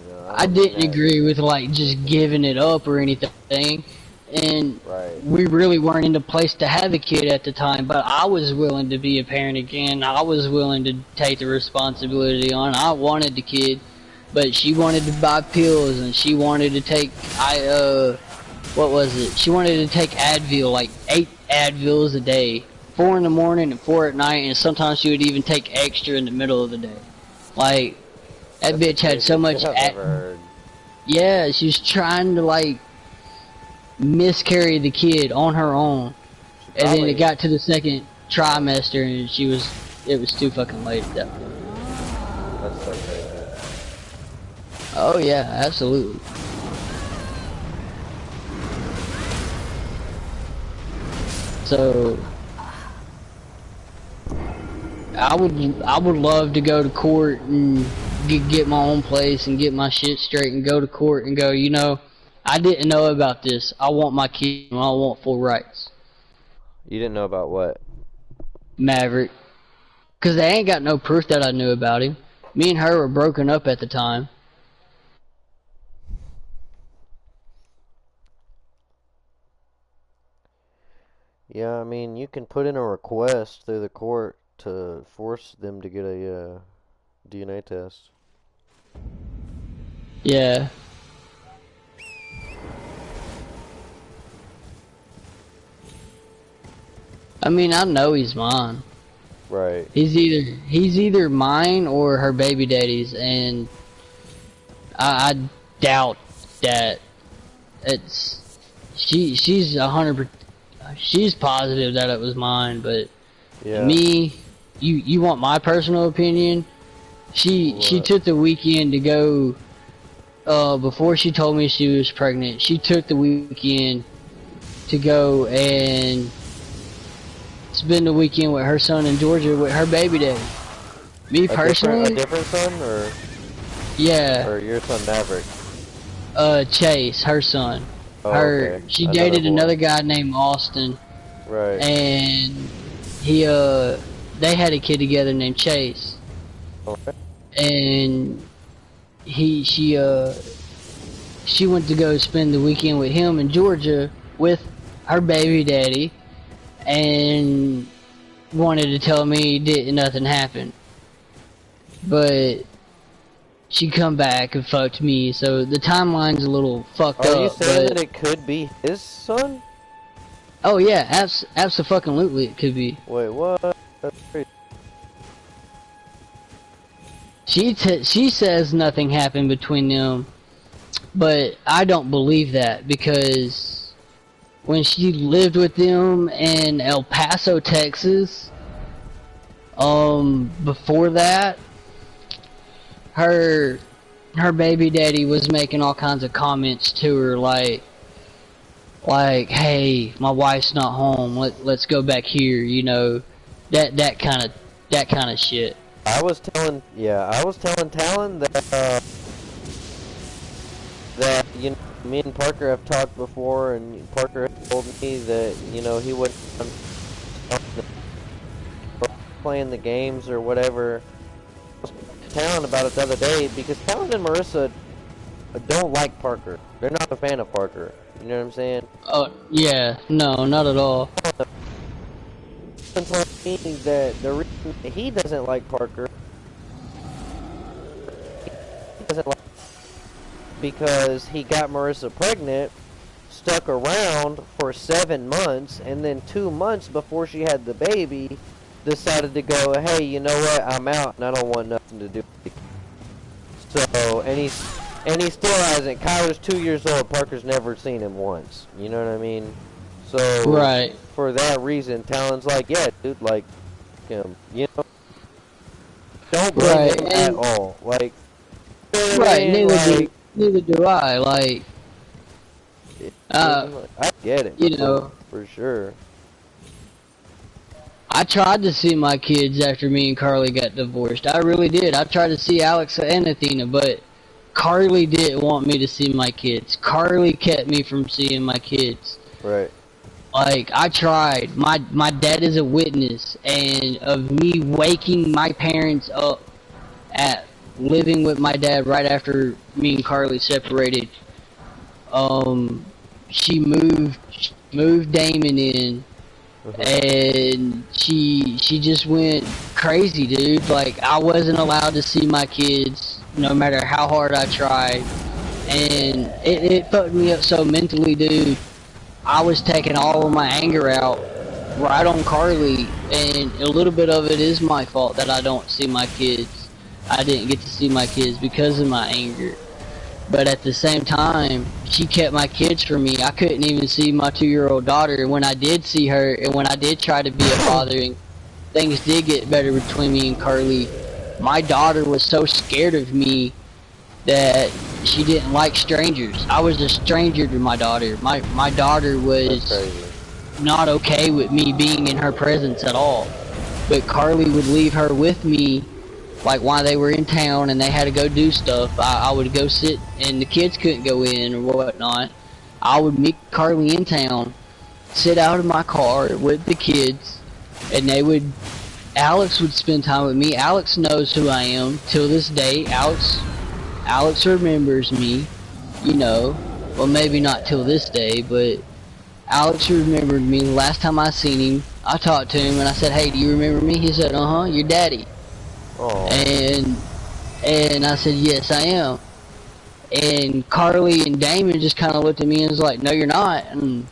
You know, I didn't agree with, like, just giving it up or anything. And we really weren't in the place to have a kid at the time, but I was willing to be a parent again. I was willing to take the responsibility on. I wanted the kid, but she wanted to buy pills, and she wanted to take, what was it? She wanted to take Advil, like 8 Advils a day. 4 in the morning and 4 at night, and sometimes she would even take extra in the middle of the day. Like, that bitch had so much yeah, she was trying to, like, miscarry the kid on her own, and then it got to the second trimester and she was it was too fucking late at that point. That's so crazy. Oh yeah, absolutely. So I would love to go to court and get my own place and get my shit straight and go to court and go, you know, I didn't know about this. I want my kid and I want full rights. You didn't know about what? Maverick. Because they ain't got no proof that I knew about him. Me and her were broken up at the time. Yeah, I mean, you can put in a request through the court to force them to get a DNA test. Yeah. I mean, I know he's mine. Right. He's either mine or her baby daddy's, and I doubt that it's she's 100%. She's positive that it was mine, but Yeah. me, you want my personal opinion? She took the weekend to go. Before she told me she was pregnant, she took the weekend to go and spend the weekend with her son in Georgia with her baby daddy. Me personally, a different son, or yeah, or your son Maverick? Chase, her son. Oh, okay. She dated another guy named Austin. Right. And they had a kid together named Chase. Okay. And she went to go spend the weekend with him in Georgia with her baby daddy, and wanted to tell me nothing happened. But she come back and fucked me, so the timeline's a little fucked up. Are you saying that it could be his son? Oh yeah, absolutely it could be. Wait, what? That's crazy. She says nothing happened between them, but I don't believe that, because when she lived with them in El Paso, Texas, before that, her baby daddy was making all kinds of comments to her, like, hey, my wife's not home, let's go back here, you know, that kind of shit. I was telling Talon that you know, me and Parker have talked before, and Parker told me that, you know, he wouldn't playing the games or whatever. I was Talon about it the other day, because Talon and Marissa don't like Parker. They're not a fan of Parker. You know what I'm saying? Oh yeah, no, not at all. Told me that the reason he doesn't like Parker, because he got Marissa pregnant, stuck around for 7 months, and then 2 months before she had the baby, decided to go, hey, you know what, I'm out and I don't want nothing to do with it. So, and he still hasn't. Kyler's 2 years old. Parker's never seen him once. You know what I mean? So, right. For that reason, Talon's like, yeah, dude, like, you know, don't blame him at all. Like, you know what I mean? Neither do I. Like, I get it. You know, for sure. I tried to see my kids after me and Carly got divorced. I really did. I tried to see Alex and Athena, but Carly didn't want me to see my kids. Carly kept me from seeing my kids. Right. Like, I tried. My dad is a witness, and of me waking my parents up at living with my dad right after me and Carly separated. She moved Damon in, and she just went crazy, dude. Like, I wasn't allowed to see my kids no matter how hard I tried, and it fucked me up so mentally, dude. I was taking all of my anger out right on Carly, and a little bit of it is my fault that I don't see my kids. I didn't get to see my kids because of my anger. But at the same time, she kept my kids from me. I couldn't even see my 2-year-old daughter. And when I did see her, and when I did try to be a father things did get better between me and Carly, my daughter was so scared of me that she didn't like strangers. I was a stranger to my daughter. My daughter was not okay with me being in her presence at all. But Carly would leave her with me, like while they were in town and they had to go do stuff. I would go sit, and the kids couldn't go in or whatnot. I would meet Carly in town, sit out in my car with the kids, and Alex would spend time with me. Alex knows who I am till this day. Alex remembers me, you know. Well, maybe not till this day, but Alex remembered me. Last time I seen him, I talked to him and I said, "Hey, do you remember me?" He said, "Uh-huh, your daddy." Aww. And I said, "Yes, I am." And Carly and Damon just kind of looked at me and was like, "No, you're not." And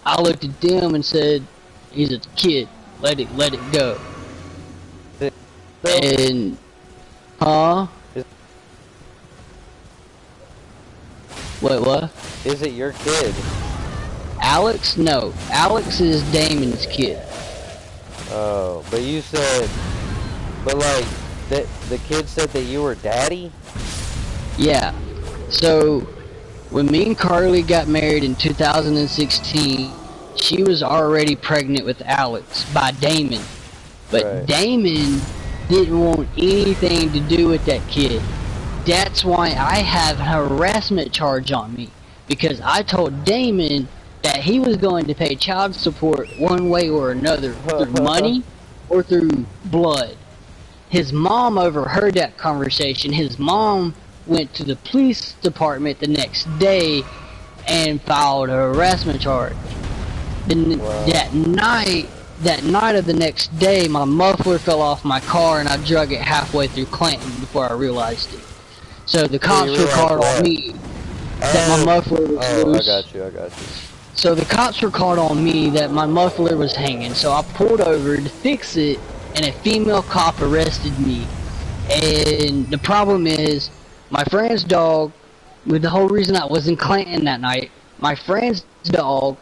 I looked at them and said, "He's a kid. Let it go." And, Wait, what? Is it your kid? Alex? No. Alex is Damon's kid. Oh, but you said, but like, that the kid said that you were daddy? Yeah. So, when me and Carly got married in 2016, she was already pregnant with Alex by Damon. But Damon didn't want anything to do with that kid. That's why I have a harassment charge on me. Because I told Damon that he was going to pay child support one way or another, through money or through blood. His mom overheard that conversation. His mom went to the police department the next day and filed a harassment charge. Then that night of the next day, my muffler fell off my car and I drug it halfway through Clanton before I realized it. So the cops were called on me that my muffler was loose. I got you. So the cops were called on me that my muffler was hanging. So I pulled over to fix it, and a female cop arrested me. And the problem is, my friend's dog, with the whole reason I was in Clanton that night, my friend's dog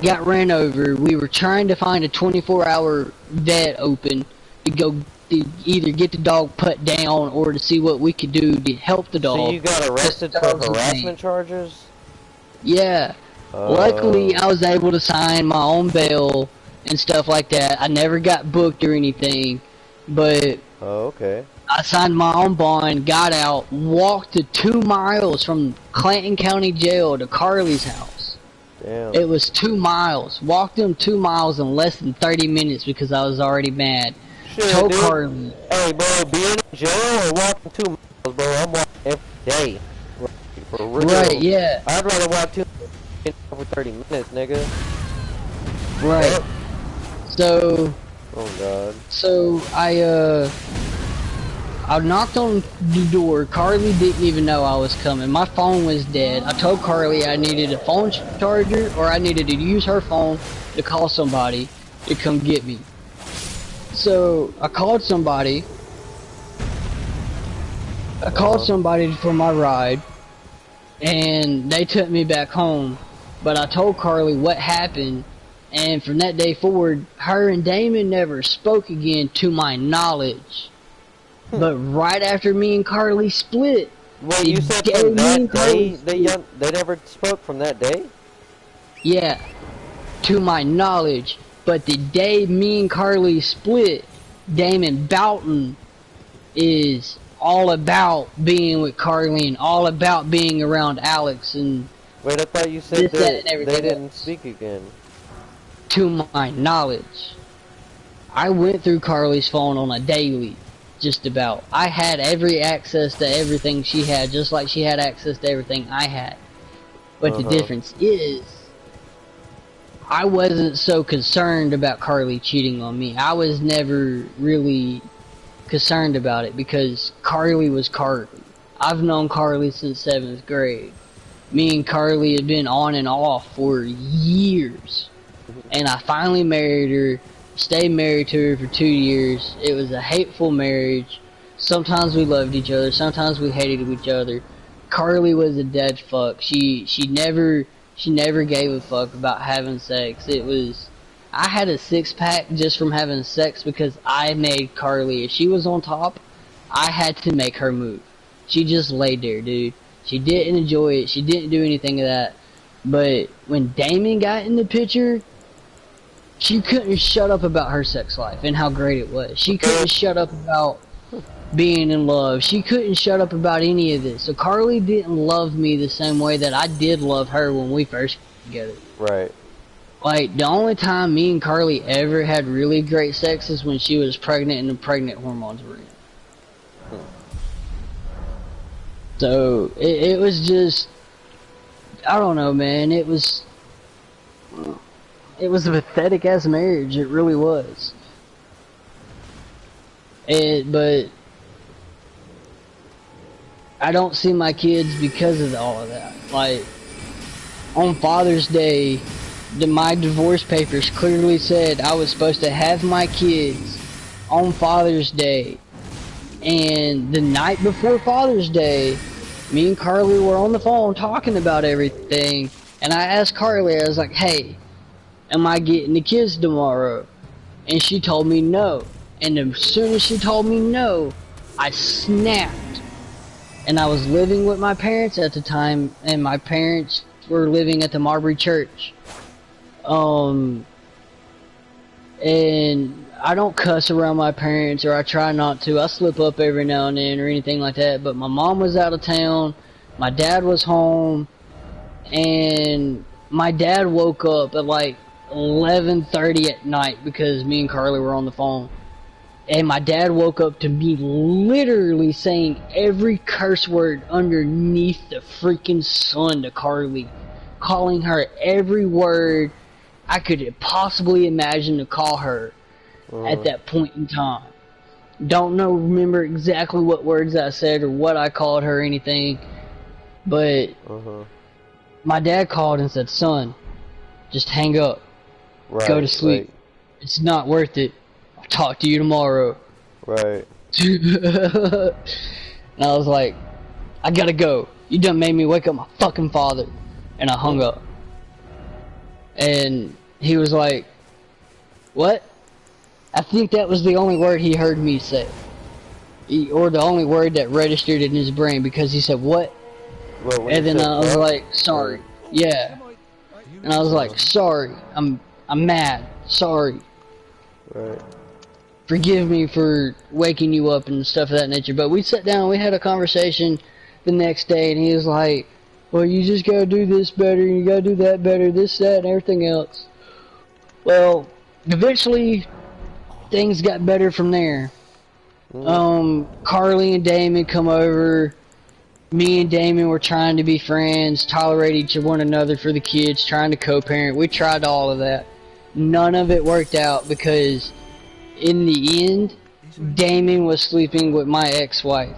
got ran over. We were trying to find a 24-hour vet open to go to either get the dog put down or to see what we could do to help the dog. So you got arrested for harassment charges? Yeah. Luckily, I was able to sign my own bail and stuff like that. I never got booked or anything, but I signed my own bond, got out, walked the 2 miles from Clanton County Jail to Carly's house. Damn. It was 2 miles. Walked them 2 miles in less than 30 minutes because I was already mad. Shit, told dude. Carly. Hey, bro, being in jail or walking 2 miles, bro, I'm walking every day. For real. Right, yeah. I'd rather walk 2 for 30 minutes, nigga. Right. Yep. So... Oh, God. So, I knocked on the door. Carly didn't even know I was coming. My phone was dead. I told Carly I needed a phone charger, or I needed to use her phone to call somebody to come get me. So, I called somebody. I called somebody for my ride, and they took me back home. But I told Carly what happened, and from that day forward, her and Damon never spoke again to my knowledge. But right after me and Carly split, well, you said from that day they never spoke from that day? Yeah, to my knowledge. But the day me and Carly split, Damon Boughton is all about being with Carly and all about being around Alex and... Wait, I thought you said that they didn't speak again. To my knowledge. I went through Carly's phone on a daily, just about. I had every access to everything she had, just like she had access to everything I had. But the difference is, I wasn't so concerned about Carly cheating on me. I was never really concerned about it because Carly was Carly. I've known Carly since 7th grade. Me and Carly had been on and off for years. And I finally married her, stayed married to her for 2 years. It was a hateful marriage. Sometimes we loved each other, sometimes we hated each other. Carly was a dead fuck. She never gave a fuck about having sex. It was I had a 6-pack just from having sex because I made Carly. If she was on top, I had to make her move. She just laid there, dude. She didn't enjoy it. She didn't do anything of that. But when Damon got in the picture, she couldn't shut up about her sex life and how great it was. She couldn't shut up about being in love. She couldn't shut up about any of this. So Carly didn't love me the same way that I did love her when we first got together. Right. Like, the only time me and Carly ever had really great sex is when she was pregnant and the pregnant hormones were in. So, it was just, I don't know, man, it was a pathetic ass marriage, it really was. But I don't see my kids because of all of that. Like, on Father's Day, my divorce papers clearly said I was supposed to have my kids on Father's Day. And the night before Father's Day, me and Carly were on the phone talking about everything. And I asked Carly, I was like, hey, am I getting the kids tomorrow? And she told me no. And as soon as she told me no, I snapped. And I was living with my parents at the time, and my parents were living at the Marbury Church. And I don't cuss around my parents, or I try not to. I slip up every now and then or anything like that. But my mom was out of town, my dad was home, and my dad woke up at like 11:30 at night because me and Carly were on the phone. And my dad woke up to me literally saying every curse word underneath the freaking sun to Carly. Calling her every word I could possibly imagine to call her at that point in time. Don't remember exactly what words I said or what I called her or anything. But my dad called and said, son, just hang up. Go to sleep. It's not worth it. I'll talk to you tomorrow. Right. And I was like, I gotta go. You done made me wake up my fucking father. And I hung up. And he was like, what? I think that was the only word he heard me say. Or the only word that registered in his brain, because he said, what? And then I was like, sorry. Yeah. And I was like, sorry. I'm mad. Sorry. Right. Forgive me for waking you up and stuff of that nature. But we sat down, we had a conversation the next day, and he was like, well, you just gotta do this better, you gotta do that better, this, that, and everything else. Well, eventually, things got better from there. Carly and Damon come over. Me and Damon were trying to be friends, tolerate each one another for the kids, trying to co-parent. We tried all of that. None of it worked out because in the end, Damon was sleeping with my ex-wife.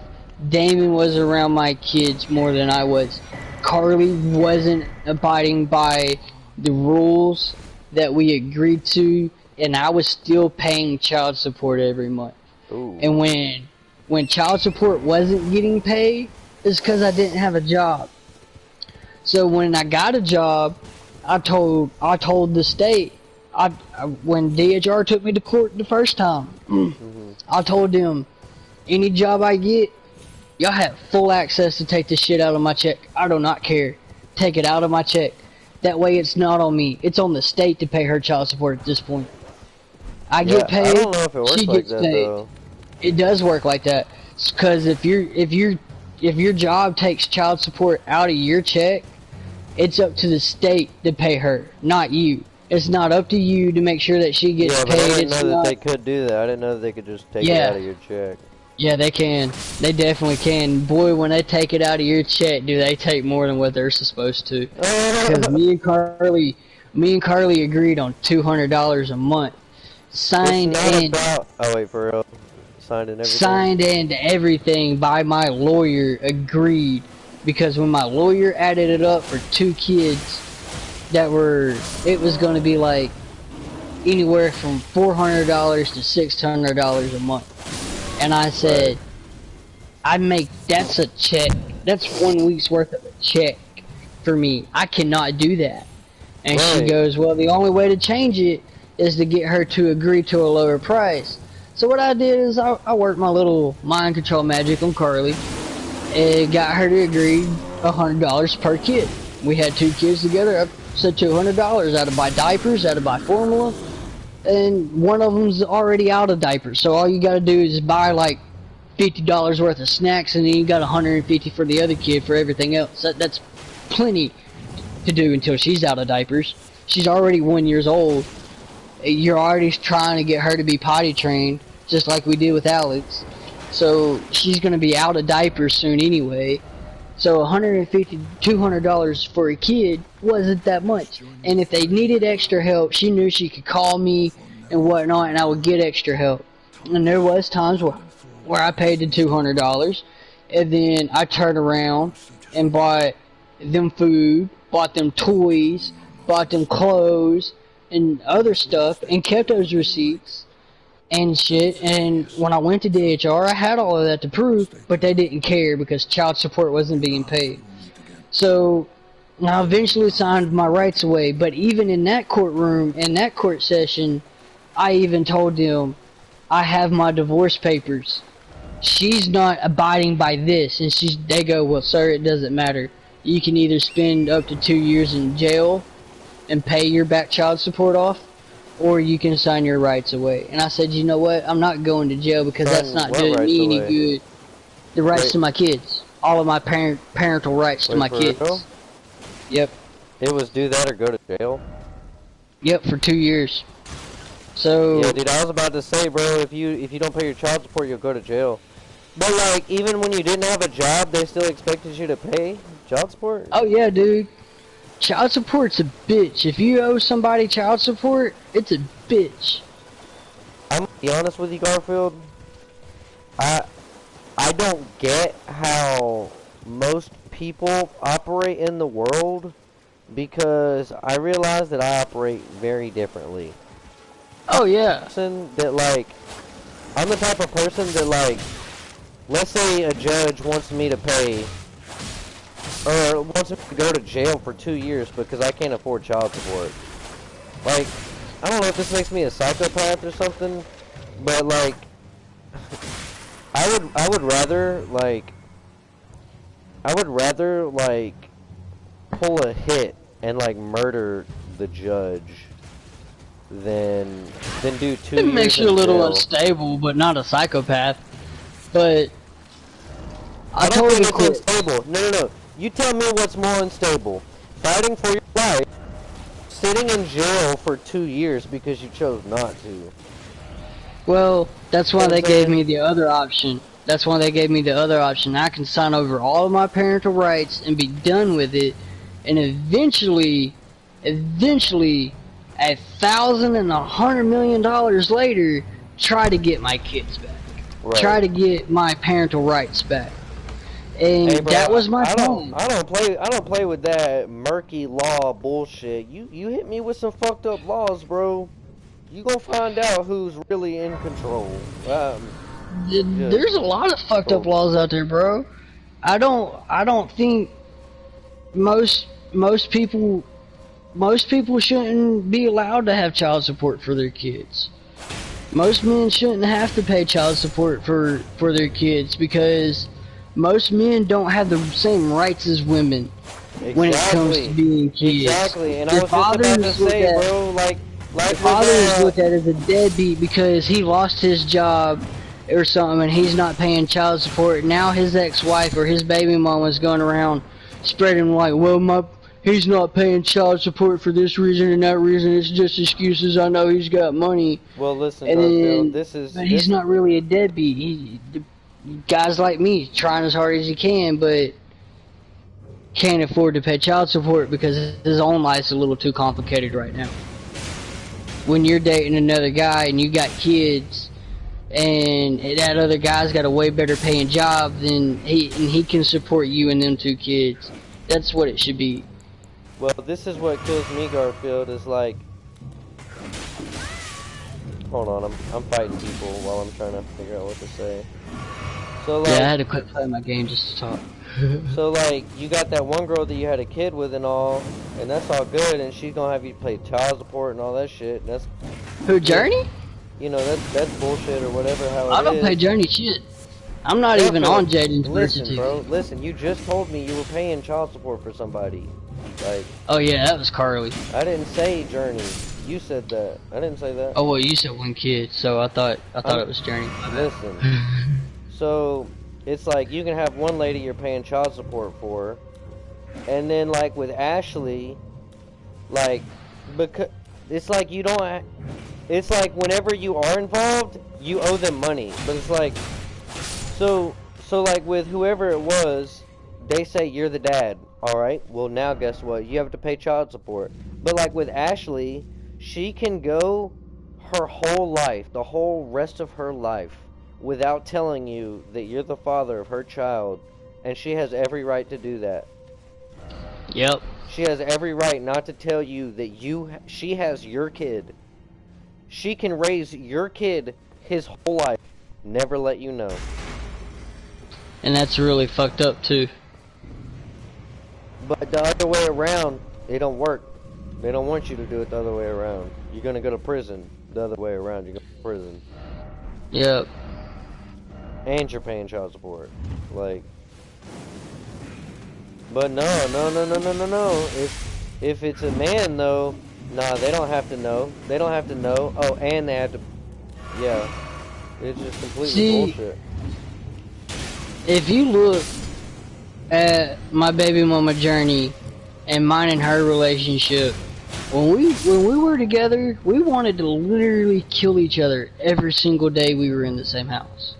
Damon was around my kids more than I was. Carly wasn't abiding by the rules that we agreed to, and I was still paying child support every month. Ooh. And when child support wasn't getting paid, it's because I didn't have a job. So when I got a job, I told the state, when DHR took me to court the first time, I told them, any job I get, y'all have full access to take this shit out of my check. I do not care. Take it out of my check. That way it's not on me. It's on the state to pay her child support at this point. I get paid, I don't know if it works she like gets that, paid. though. It does work like that. Because if your job takes child support out of your check, it's up to the state to pay her, not you. It's not up to you to make sure that she gets paid. I didn't know that they could do that. I didn't know that they could just take it out of your check. Yeah, they can. They definitely can. Boy, when they take it out of your check, do they take more than what they're supposed to. Because me and Carly agreed on $200 a month. Signed and for real. Signed and everything. Signed and everything by my lawyer, agreed. Because when my lawyer added it up for 2 kids, it was going to be like anywhere from $400 to $600 a month. And I said, that's a check. That's 1 week's worth of a check for me. I cannot do that. And she goes, well, the only way to change it is to get her to agree to a lower price. So what I did is I worked my little mind control magic on Carly and got her to agree $100 per kid. We had 2 kids together. I said $200. I had to buy diapers, I had to buy formula, and one of them's already out of diapers. So all you got to do is buy like $50 worth of snacks, and then you got $150 for the other kid for everything else. That's plenty to do until she's out of diapers. She's already 1 year old. You're already trying to get her to be potty trained, just like we did with Alex. So she's gonna be out of diapers soon anyway. So $150, $200 for a kid wasn't that much. And if they needed extra help, she knew she could call me and whatnot, and I would get extra help. And there was times where I paid the $200, and then I turned around and bought them food, bought them toys, bought them clothes and other stuff, and kept those receipts and shit. And when I went to DHR, I had all of that to prove, but they didn't care because child support wasn't being paid. So I eventually signed my rights away. But even in that courtroom, in that court session, I even told them I have my divorce papers. She's not abiding by this, and they go, well, sir, it doesn't matter. You can either spend up to 2 years in jail and pay your back child support off, or you can sign your rights away. And I said, you know what? I'm not going to jail because that's not doing me any good. The rights to my kids. All of my parental rights to my kids. Real? Yep. It was do that or go to jail? Yep, for 2 years. So yeah, dude, I was about to say, bro, if you don't pay your child support, you'll go to jail. But like, even when you didn't have a job, they still expected you to pay child support? Oh yeah, dude. Child support's a bitch. If you owe somebody child support, it's a bitch. I'm gonna be honest with you, Garfield. I don't get how most people operate in the world, because I realize that I operate very differently. Oh yeah. That like, I'm the type of person that like, let's say a judge wants me to pay, or wants me to go to jail for 2 years because I can't afford child support. Like, I don't know if this makes me a psychopath or something, but like, I would rather pull a hit and like murder the judge than do 2 years. It makes you a little unstable, but not a psychopath. But I don't think totally it's unstable. No. You tell me what's more unstable: fighting for your life, sitting in jail for 2 years because you chose not to. Well, that's why they gave me the other option. That's why they gave me the other option. I can sign over all of my parental rights and be done with it, and eventually, $1,000 and $100 million later, try to get my kids back. Right. Try to get my parental rights back. And hey, bro, that was my plan. I don't play with that murky law bullshit. You hit me with some fucked up laws, bro. You gonna find out who's really in control. There's a lot of fucked up laws out there, bro. I don't think most people shouldn't be allowed to have child support for their kids. Most men shouldn't have to pay child support for their kids, because most men don't have the same rights as women when it comes to being kids. Exactly, and I was just about to say, bro, like the father is looked at as a deadbeat because he lost his job or something and he's not paying child support. Now his ex-wife or his baby mama is going around spreading like, well, he's not paying child support for this reason and that reason. It's just excuses. I know he's got money. Well, listen, but he's not really a deadbeat. Guys like me trying as hard as he can, but can't afford to pay child support because his own life's a little too complicated right now. When you're dating another guy and you got kids, and that other guy's got a way better paying job than he can support you and them 2 kids. That's what it should be. Well, this is what kills me, Garfield, is like, hold on, I'm fighting people while I'm trying to figure out what to say. So like, yeah, I had to quit playing my game just to talk. So like, you got that one girl that you had a kid with and all, and that's all good, and she's gonna have you pay child support and all that shit. That's Who, Journey? You know, that's bullshit or whatever. How it I don't is. pay Journey shit. I'm not even Philip, on Jaden's birth listen, certificate. bro. Listen, you just told me you were paying child support for somebody. Like. Oh yeah, that was Carly. I didn't say Journey. You said that. I didn't say that. Oh well, you said one kid, so I thought it was Journey. Listen. So it's like you can have one lady you're paying child support for, and then like with Ashley, like because it's like you don't. It's like whenever you are involved, you owe them money. But it's like so like with whoever it was, they say you're the dad. All right. Well, now guess what? You have to pay child support. But like with Ashley, she can go her whole life, the whole rest of her life, without telling you that you're the father of her child, and she has every right to do that. Yep. She has every right not to tell you that she has your kid. She can raise your kid his whole life, never let you know. And that's really fucked up too. But the other way around, it don't work. They don't want you to do it the other way around. You're gonna go to prison. The other way around, you're going to prison. Yep. And you're paying child support. Like. But no. If it's a man though, nah, they don't have to know. They don't have to know. Oh, and they have to. Yeah. It's just completely bullshit. If you look at my baby mama Journey and mine and her relationship, when we were together, we wanted to literally kill each other every single day we were in the same house.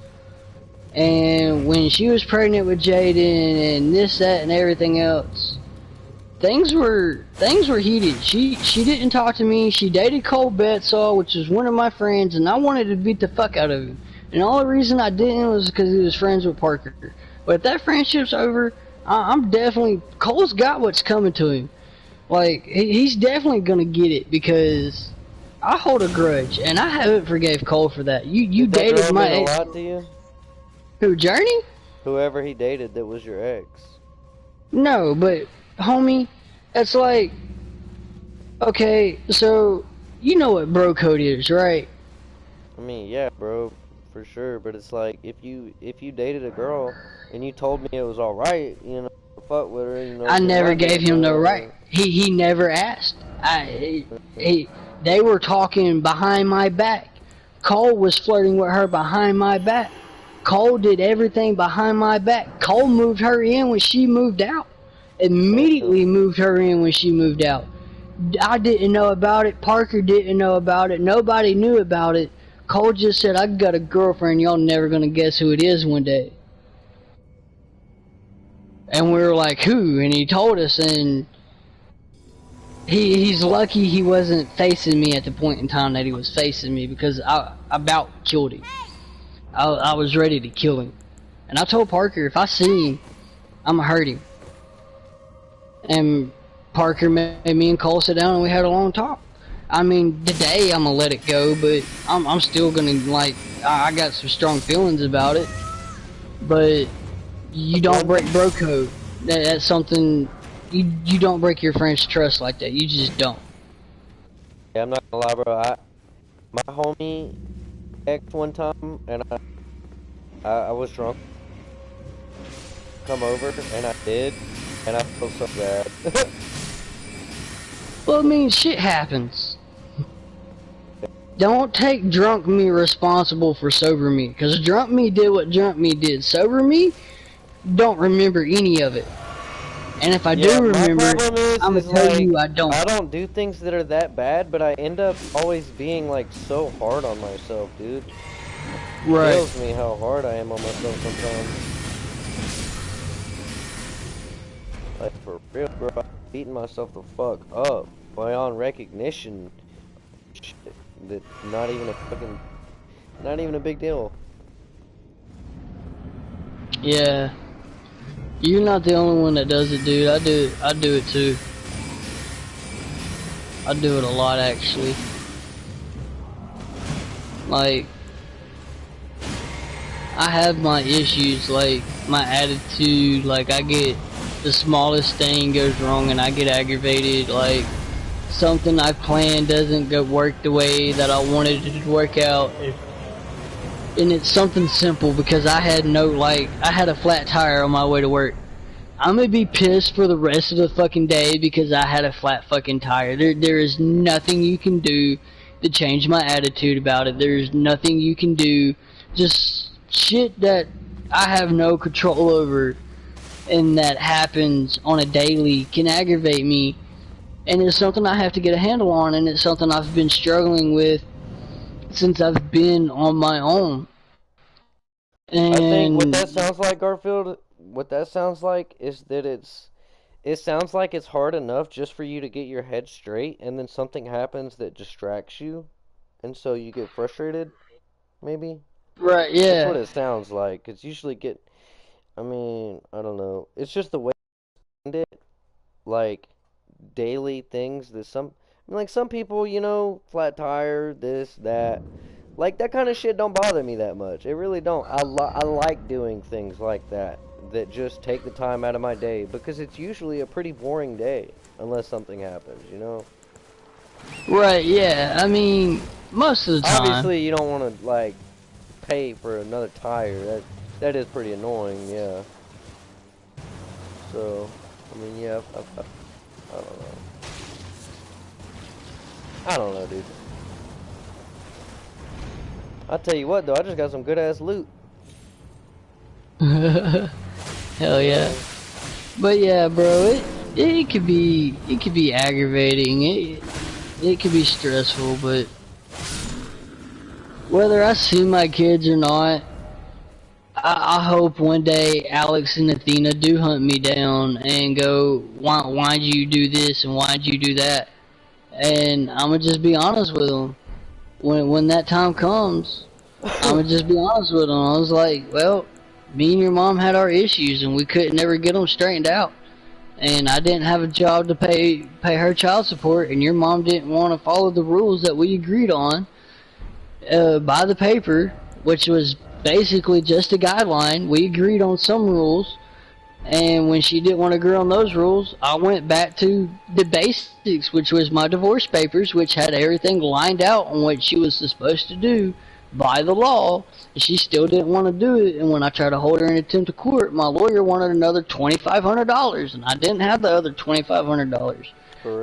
And when she was pregnant with Jaden and this, that, and everything else, things were heated. She didn't talk to me. She dated Cole Betsaw, which is one of my friends, and I wanted to beat the fuck out of him. And the only reason I didn't was because he was friends with Parker. But if that friendship's over, I'm definitely... Cole's got what's coming to him. Like, he's definitely gonna get it because I hold a grudge, and I haven't forgave Cole for that. You dated my ex. Did that girl mean a lot to you? Who, Journey? Whoever he dated that was your ex. No, but, homie, it's like... Okay, so, you know what bro code is, right? I mean, yeah, bro. For sure, but it's like if you dated a girl and you told me it was all right, you know, fuck with her, you know. I never gave him no right. He never asked. They were talking behind my back. Cole was flirting with her behind my back. Cole did everything behind my back. Cole moved her in when she moved out. Immediately moved her in when she moved out. I didn't know about it. Parker didn't know about it. Nobody knew about it. Cole just said, I got a girlfriend, y'all never gonna guess who it is one day. And we were like, who? And he told us, and he's lucky he wasn't facing me at the point in time that he was facing me, because I about killed him. I was ready to kill him. And I told Parker, if I see him, I'm gonna hurt him. And Parker made me and Cole sit down and we had a long talk. I mean, today I'm gonna let it go, but I'm still gonna, like, I got some strong feelings about it. But you don't break bro code. That's something, you don't break your friend's trust like that. You just don't. Yeah, I'm not gonna lie, bro. My homie ex one time, and I was drunk. Come over, and I did, and I felt so bad. Well, I mean, shit happens. Don't take drunk me responsible for sober me, because drunk me did what drunk me did. Sober me, don't remember any of it. And if I do remember it, I'm going to tell you I don't. I don't do things that are that bad, but I end up always being, like, so hard on myself, dude. Right. It kills me how hard I am on myself sometimes. Like, for real, bro. I'm beating myself the fuck up beyond recognition. Shit. That not even a big deal. Yeah. You're not the only one that does it, dude. I do it too. I do it a lot, actually. Like, I have my issues, like my attitude. Like I get the smallest thing goes wrong and I get aggravated. Like something I planned doesn't go work the way that I wanted it to work out. And it's something simple because I had I had a flat tire on my way to work. I'm gonna be pissed for the rest of the fucking day because I had a flat fucking tire. There is nothing you can do to change my attitude about it. There's nothing you can do. Just shit that I have no control over and that happens on a daily can aggravate me. And it's something I have to get a handle on, and it's something I've been struggling with since I've been on my own. And I think what that sounds like, Garfield, what that sounds like is that it sounds like it's hard enough just for you to get your head straight, and then something happens that distracts you, and so you get frustrated, maybe? right, That's what yeah. it sounds like. It's usually I mean, I don't know. It's just the way you end it, like, daily things that like some people, flat tire, this, that. Like, that kind of shit don't bother me that much. It really don't. I like doing things like that just take the time out of my day because it's usually a pretty boring day unless something happens. Right, yeah. I mean, most of the time. Obviously, you don't want to, like, pay for another tire. That is pretty annoying, yeah. So, I mean, yeah, I don't know. I don't know, dude. I'll tell you what, though, I just got some good-ass loot. Hell yeah. But yeah, bro, it could be aggravating. It could be stressful, but whether I see my kids or not, I hope one day Alex and Athena do hunt me down and go, why'd you do this and why'd you do that? And I'ma just be honest with them. When that time comes, I'ma just be honest with them. I was like, well, me and your mom had our issues and we couldn't ever get them straightened out. And I didn't have a job to pay her child support, and your mom didn't want to follow the rules that we agreed on by the paper, which was basically just a guideline. We agreed on some rules, and when she didn't want to agree on those rules, I went back to the basics, which was my divorce papers, which had everything lined out on what she was supposed to do by the law. And she still didn't want to do it, and when I tried to hold her in contempt of court, my lawyer wanted another $2,500, and I didn't have the other $2,500.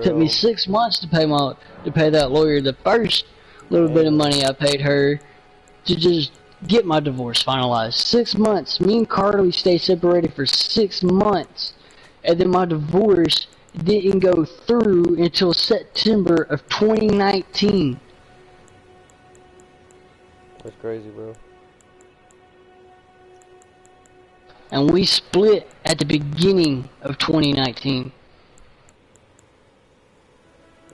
Took me 6 months to pay that lawyer the first little bit of money I paid her to just get my divorce finalized. 6 months. Me and Carly stayed separated for 6 months, and then my divorce didn't go through until September of 2019. That's crazy, bro. And we split at the beginning of 2019.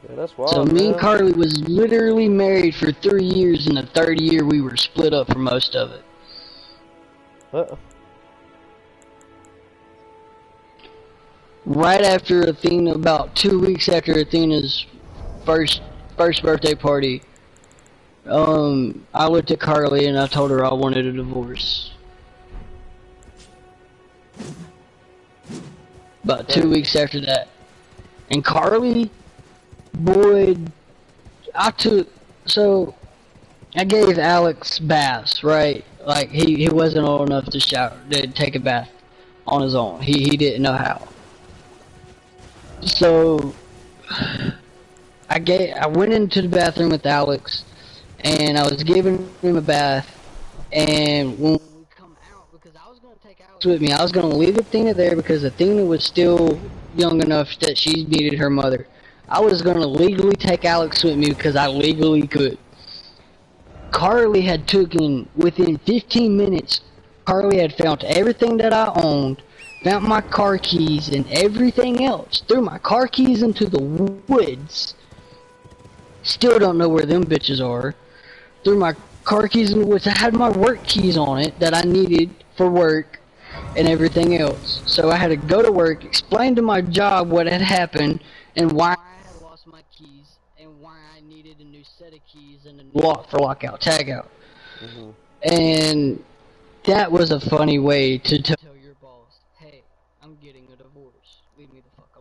Yeah, that's wild, So me and Carly was literally married for 3 years, and the third year we were split up for most of it. Right after Athena, about 2 weeks after Athena's first birthday party, I looked at Carly and I told her I wanted a divorce. About 2 weeks after that. And Carly, boy, I gave Alex baths, right? Like, he wasn't old enough to shower, to take a bath on his own. He didn't know how. So, I went into the bathroom with Alex, and I was giving him a bath, and when we come out, because I was going to take Alex with me, I was going to leave Athena there because Athena was still young enough that she needed her mother. I was going to legally take Alex with me because I legally could. Carly had taken, within 15 minutes, Carly had found everything that I owned, found my car keys and everything else, threw my car keys into the woods. Still don't know where them bitches are. Threw my car keys in the woods. I had my work keys on it that I needed for work and everything else. So I had to go to work, explain to my job what had happened and why I had lost my keys and why I needed a new set of keys and a lock for lockout tagout. And That was a funny way to tell your boss, hey, I'm getting a divorce. Leave me the fuck alone.